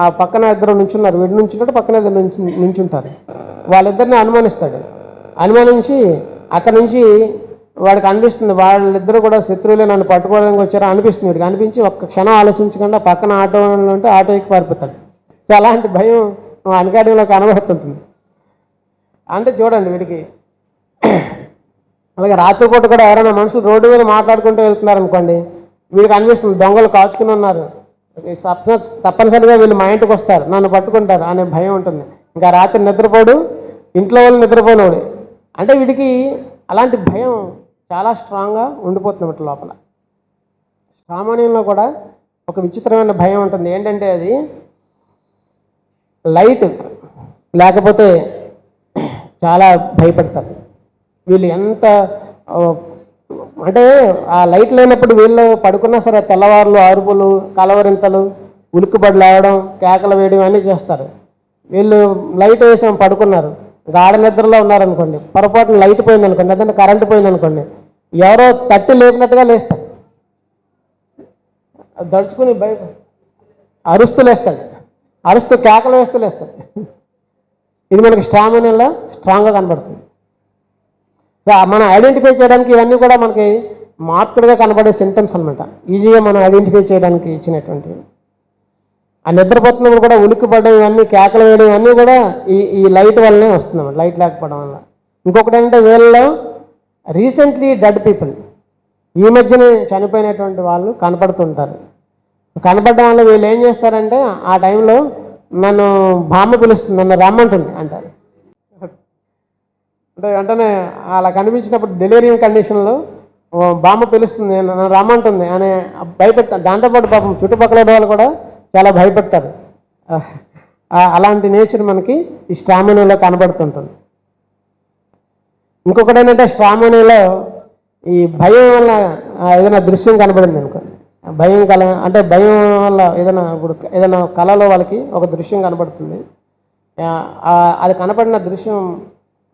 ఆ పక్కన ఇద్దరు నుంచున్నారు, వీడు నుంచుంటాడు, పక్కన ఇద్దరు నుంచుంటారు, వాళ్ళిద్దరిని అనుమానిస్తాడు. అనుమానించి అక్కడి నుంచి వాడికి అనిపిస్తుంది వాళ్ళిద్దరూ కూడా శత్రువులే నన్ను పట్టుకోవడానికి వచ్చారో అనిపిస్తుంది. వీడికి అనిపించి ఒక్క క్షణం ఆలోచించకుండా పక్కన ఆటో ఉంటే ఆటో ఎక్కి పారిపోతాడు. సో అలాంటి భయం అన్కార్యంలో కనబడుతుంటుంది. అంటే చూడండి వీడికి. అలాగే రాత్రిపూట కూడా ఎవరైనా మనుషులు రోడ్డు మీద మాట్లాడుకుంటూ వెళ్తున్నారు అనుకోండి, వీడికి అనిపిస్తుంది దొంగలు కాచుకుని ఉన్నారు, తప్పనిసరిగా వీళ్ళు మా ఇంటికి వస్తారు, నన్ను పట్టుకుంటారు అనే భయం ఉంటుంది. ఇంకా రాత్రి నిద్రపోడు, ఇంట్లో వాళ్ళు నిద్రపోనోడు. అంటే వీడికి అలాంటి భయం చాలా స్ట్రాంగ్గా ఉండిపోతున్నట్టు లోపల. సామాన్యంలో కూడా ఒక విచిత్రమైన భయం ఉంటుంది. ఏంటంటే అది లైట్ లేకపోతే చాలా భయపడతారు వీళ్ళు. ఎంత అంటే ఆ లైట్ లేనప్పుడు వీళ్ళు పడుకున్నా సరే తెల్లవారులు, అరుపులు, కలవరింతలు, ఉలిక్కిబడి లేవడం, కేకలు వేయడం అన్నీ చేస్తారు. వీళ్ళు లైట్ వేసాం పడుకున్నారు, గాఢ నిద్రలో ఉన్నారనుకోండి, పొరపాటున లైట్ పోయింది అనుకోండి, అదంటే కరెంటు పోయింది అనుకోండి, ఎవరో తట్టి లేపినట్టుగా లేస్తారు, దడుచుకుని అరుస్తూ లేస్తాడు, అరుస్తూ కేకలు వేస్తూ లేస్తాడు. ఇది మనకి స్టామినాలో స్ట్రాంగ్గా కనబడుతుంది. మనం ఐడెంటిఫై చేయడానికి ఇవన్నీ కూడా మనకి మార్పుడుగా కనబడే సింటమ్స్ అనమాట. ఈజీగా మనం ఐడెంటిఫై చేయడానికి ఇచ్చినటువంటివి. ఆ నిద్రపోతున్నప్పుడు కూడా ఉలిక్కిపడడం, ఇవన్నీ కేకలు వేయడం ఇవన్నీ కూడా ఈ లైట్ వల్లనే వస్తుందన్నమాట, లైట్ లేకపోవడం వల్ల. ఇంకొకటి ఏంటంటే వీళ్ళలో రీసెంట్లీ డెడ్ పీపుల్, ఈ మధ్యనే చనిపోయినటువంటి వాళ్ళు కనపడుతుంటారు. కనపడడం వల్ల వీళ్ళు ఏం చేస్తారంటే ఆ టైంలో నన్ను బామ్మ పిలుస్తుంది, నన్ను రమ్మంటుంది అంటారు. అంటే వెంటనే అలా కనిపించినప్పుడు డెలివరీ కండిషన్లో బామ్మ పిలుస్తుంది, నన్ను రమ్మంటుంది అని భయపెడతారు. దాంతోపాటు పాపం చుట్టుపక్కల వాళ్ళు కూడా చాలా భయపెడతారు. అలాంటి నేచర్ మనకి ఈ స్టామినాలో కనబడుతుంటుంది. ఇంకొకటి ఏంటంటే స్టామినాలో ఈ భయం వల్ల ఏదైనా దృశ్యం కనబడింది అనుకో, భయం అంటే భయం వల్ల ఏదైనా కళలో వాళ్ళకి ఒక దృశ్యం కనబడుతుంది. అది కనపడిన దృశ్యం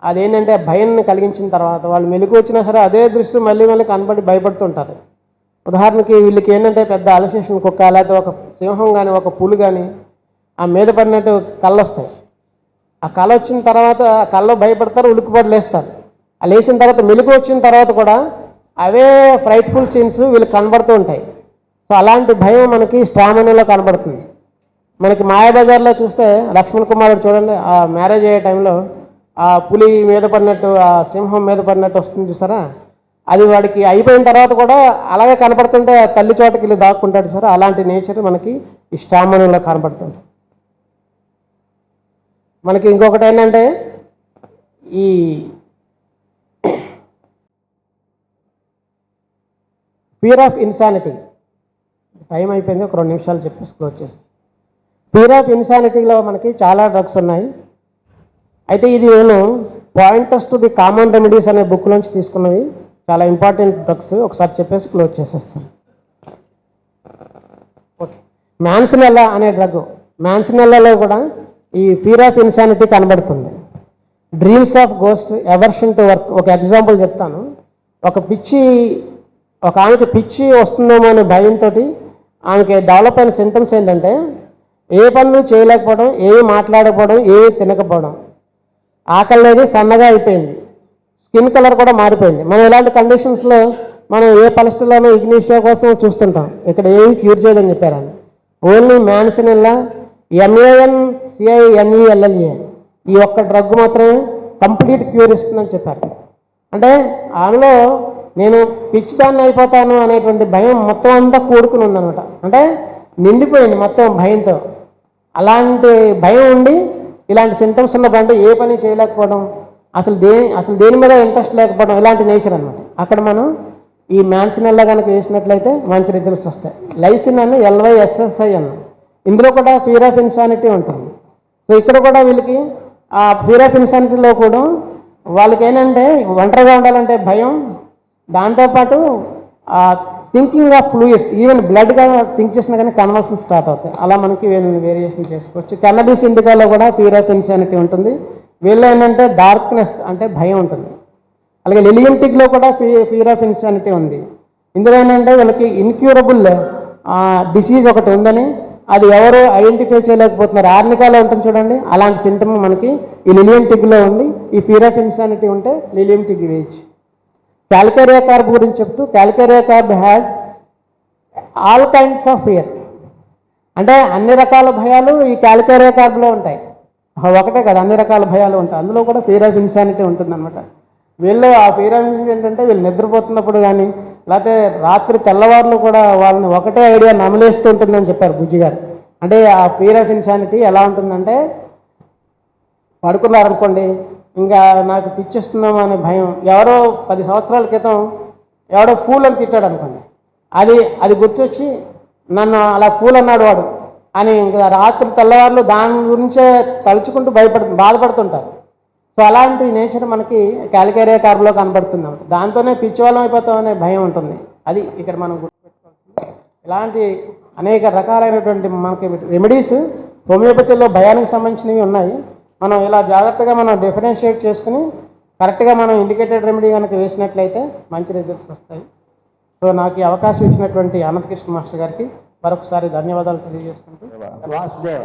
అదేంటంటే భయాన్ని కలిగించిన తర్వాత వాళ్ళు మెలుగు వచ్చినా సరే అదే దృశ్యం మళ్ళీ మళ్ళీ కనబడి భయపడుతుంటారు. ఉదాహరణకి వీళ్ళకి ఏంటంటే పెద్ద అలసేషన్ కుక్క, లేకపోతే ఒక సింహం కానీ ఒక పులి కానీ ఆ మీద పడినట్టు కళ్ళు వస్తాయి. ఆ కళ వచ్చిన తర్వాత ఆ కళ్ళలో భయపడతారు, ఉలిక్కిపడి లేస్తారు. ఆ లేచిన తర్వాత మెలుగు వచ్చిన తర్వాత కూడా అవే ఫ్రైట్ఫుల్ సీన్స్ వీళ్ళకి కనబడుతూ ఉంటాయి. సో అలాంటి భయం మనకి స్టామినాలో కనబడుతుంది. మనకి మాయాబజార్లో చూస్తే లక్ష్మణ్ కుమారుడు చూడండి, ఆ మ్యారేజ్ అయ్యే టైంలో ఆ పులి మీద పడినట్టు, ఆ సింహం మీద పడినట్టు వస్తుంది చూసారా, అది వాడికి అయిపోయిన తర్వాత కూడా అలాగే కనపడుతుంటే తల్లి చోటకి వెళ్ళి దాక్కుంటాడు సార్. అలాంటి నేచర్ మనకి ఈ స్టామినాలో కనపడుతుంది. మనకి ఇంకొకటి ఏంటంటే ఈ ఫియర్ ఆఫ్ ఇన్సానిటీ. టైం అయిపోయింది, ఒక 2 నిమిషాలు చెప్పేసి క్లోజ్ చేసి. ఫియర్ ఆఫ్ ఇన్సానిటీలో మనకి చాలా డ్రగ్స్ ఉన్నాయి. అయితే ఇది నేను pointers to the common remedies అనే బుక్ నుంచి తీసుకున్నవి, చాలా ఇంపార్టెంట్ డ్రగ్స్. ఒకసారి చెప్పేసి క్లోజ్ చేసేస్తాను. ఓకే, మ్యాన్సినెల్లా అనే డ్రగ్, మ్యాన్సినెల్లాలో కూడా ఈ ఫియర్ ఆఫ్ ఇన్సానిటీ కనబడుతుంది. Dreams of ghost, aversion to work. ఒక ఎగ్జాంపుల్ చెప్తాను. ఒక ఆమెకి పిచ్చి వస్తుందేమో అనే భయంతో ఆమెకి డెవలప్ అయిన సింటమ్స్ ఏంటంటే ఏ పనులు చేయలేకపోవడం, ఏమి మాట్లాడకపోవడం, ఏమి తినకపోవడం, ఆకలి అనేది సన్నగా అయిపోయింది, స్కిన్ కలర్ కూడా మారిపోయింది. మనం ఇలాంటి కండిషన్స్లో మనం ఏ పరిస్థితుల్లోనూ ఇగ్నీషియా కోసం చూస్తుంటాం. ఇక్కడ ఏమి క్యూర్ చేయదని చెప్పారని. ఓన్లీ మ్యాన్సినెల్లా, MANCINELLA, ఈ ఒక్క డ్రగ్ మాత్రమే కంప్లీట్ క్యూర్ ఇస్తుందని చెప్పారు. అంటే ఆమెలో నేను పిచ్చిదాన్ని అయిపోతాను అనేటువంటి భయం మొత్తం అంతా కూడుకుని ఉందన్నమాట. అంటే నిండిపోయింది మొత్తం భయంతో. అలాంటి భయం ఉండి ఇలాంటి సింటమ్స్ ఉన్నప్పుడు ఏ పని చేయలేకపోవడం, అసలు దేని మీద ఇంట్రెస్ట్ లేకపోవడం, ఇలాంటి నేచర్ అనమాట. అక్కడ మనం ఈ మ్యాన్సినెల్లా కనుక వేసినట్లయితే మంచి రిజల్ట్స్ వస్తాయి. లైసిన్ అని LYSSIN, ఇందులో కూడా ఫియర్ ఆఫ్ ఇన్సానిటీ ఉంటుంది. సో ఇక్కడ కూడా వీళ్ళకి ఆ ఫియర్ ఆఫ్ ఇన్సానిటీలో కూడా వాళ్ళకి ఏంటంటే ఒంటరిగా ఉండాలంటే భయం, దాంతోపాటు థింకింగ్ ఆఫ్ ఫ్లూయిడ్స్, ఈవెన్ బ్లడ్గా థింక్ చేసినా కానీ కన్వర్షన్ స్టార్ట్ అవుతాయి. అలా మనకి వేరియేషన్ చేసుకోవచ్చు. కెన్నబిస్ ఇండికాలో కూడా ఫియర్ ఆఫ్ ఇన్సానిటీ ఉంటుంది. వీళ్ళు ఏంటంటే డార్క్నెస్ అంటే భయం ఉంటుంది. అలాగే లిలియంటిక్లో కూడా ఫియర్ ఆఫ్ ఇన్సానిటీ ఉంది. ఇందులో ఏంటంటే వీళ్ళకి ఇన్క్యూరబుల్ డిసీజ్ ఒకటి ఉందని, అది ఎవరు ఐడెంటిఫై చేయలేకపోతున్నారు. ఆర్నికాలో ఉంటుంది చూడండి, అలాంటి సింటమ్ మనకి ఈ లిలియంటిక్లో ఉంది. ఈ ఫియర్ ఆఫ్ ఇన్సానిటీ ఉంటే లిలియంటిక్ వేజ్. క్యాల్కేరియా కార్బ్ గురించి చెప్తూ, calcarea carb has all kinds of fear. అంటే అన్ని రకాల భయాలు ఈ క్యాల్కేరియా కార్బ్లో ఉంటాయి. ఒకటే కదా, అన్ని రకాల భయాలు ఉంటాయి. అందులో కూడా ఫియర్ ఆఫ్ ఇన్సానిటీ ఉంటుందన్నమాట. వీళ్ళు ఆ ఫియర్ ఆఫ్ ఇన్సానిటీ ఏంటంటే వీళ్ళు నిద్రపోతున్నప్పుడు కానీ, లేకపోతే రాత్రి తెల్లవారులు కూడా వాళ్ళని ఒకటే ఐడియా నమలేస్తూ ఉంటుందని చెప్పారు బుజ్జి గారు. అంటే ఆ ఫియర్ ఆఫ్ ఇన్సానిటీ ఎలా ఉంటుందంటే, పడుకున్నారనుకోండి, ఇంకా నాకు పిచ్చిస్తున్నాము అనే భయం. ఎవరో 10 సంవత్సరాల క్రితం ఎవడో ఫూల్ అని తిట్టాడు అనుకోండి, అది గుర్తొచ్చి నన్ను అలా ఫూల్ అన్నాడు వాడు అని ఇంకా రాత్రి తెల్లవారులు దాని గురించే తలుచుకుంటూ బాధపడుతుంటారు. సో అలాంటి నేచర్ మనకి క్యాల్కేరియా కార్బ్లో కనబడుతుంది. దాంతోనే పిచ్చివాళ్ళం అయిపోతామనే భయం ఉంటుంది. అది ఇక్కడ మనం గుర్తుపెట్టుకోవాల్సింది. ఇలాంటి అనేక రకాలైనటువంటి మనకి రెమెడీస్ హోమియోపతిలో భయానికి సంబంధించినవి ఉన్నాయి. మనం ఇలా జాగ్రత్తగా మనం డిఫరెన్షియేట్ చేసుకుని కరెక్ట్గా మనం ఇండికేటెడ్ రెమెడీ కనుక వేసినట్లయితే మంచి రిజల్ట్స్ వస్తాయి. సో నాకు ఈ అవకాశం ఇచ్చినటువంటి అనంతకృష్ణ మాస్టర్ గారికి మరొకసారి ధన్యవాదాలు తెలియజేసుకుంటూ వాసుదేవ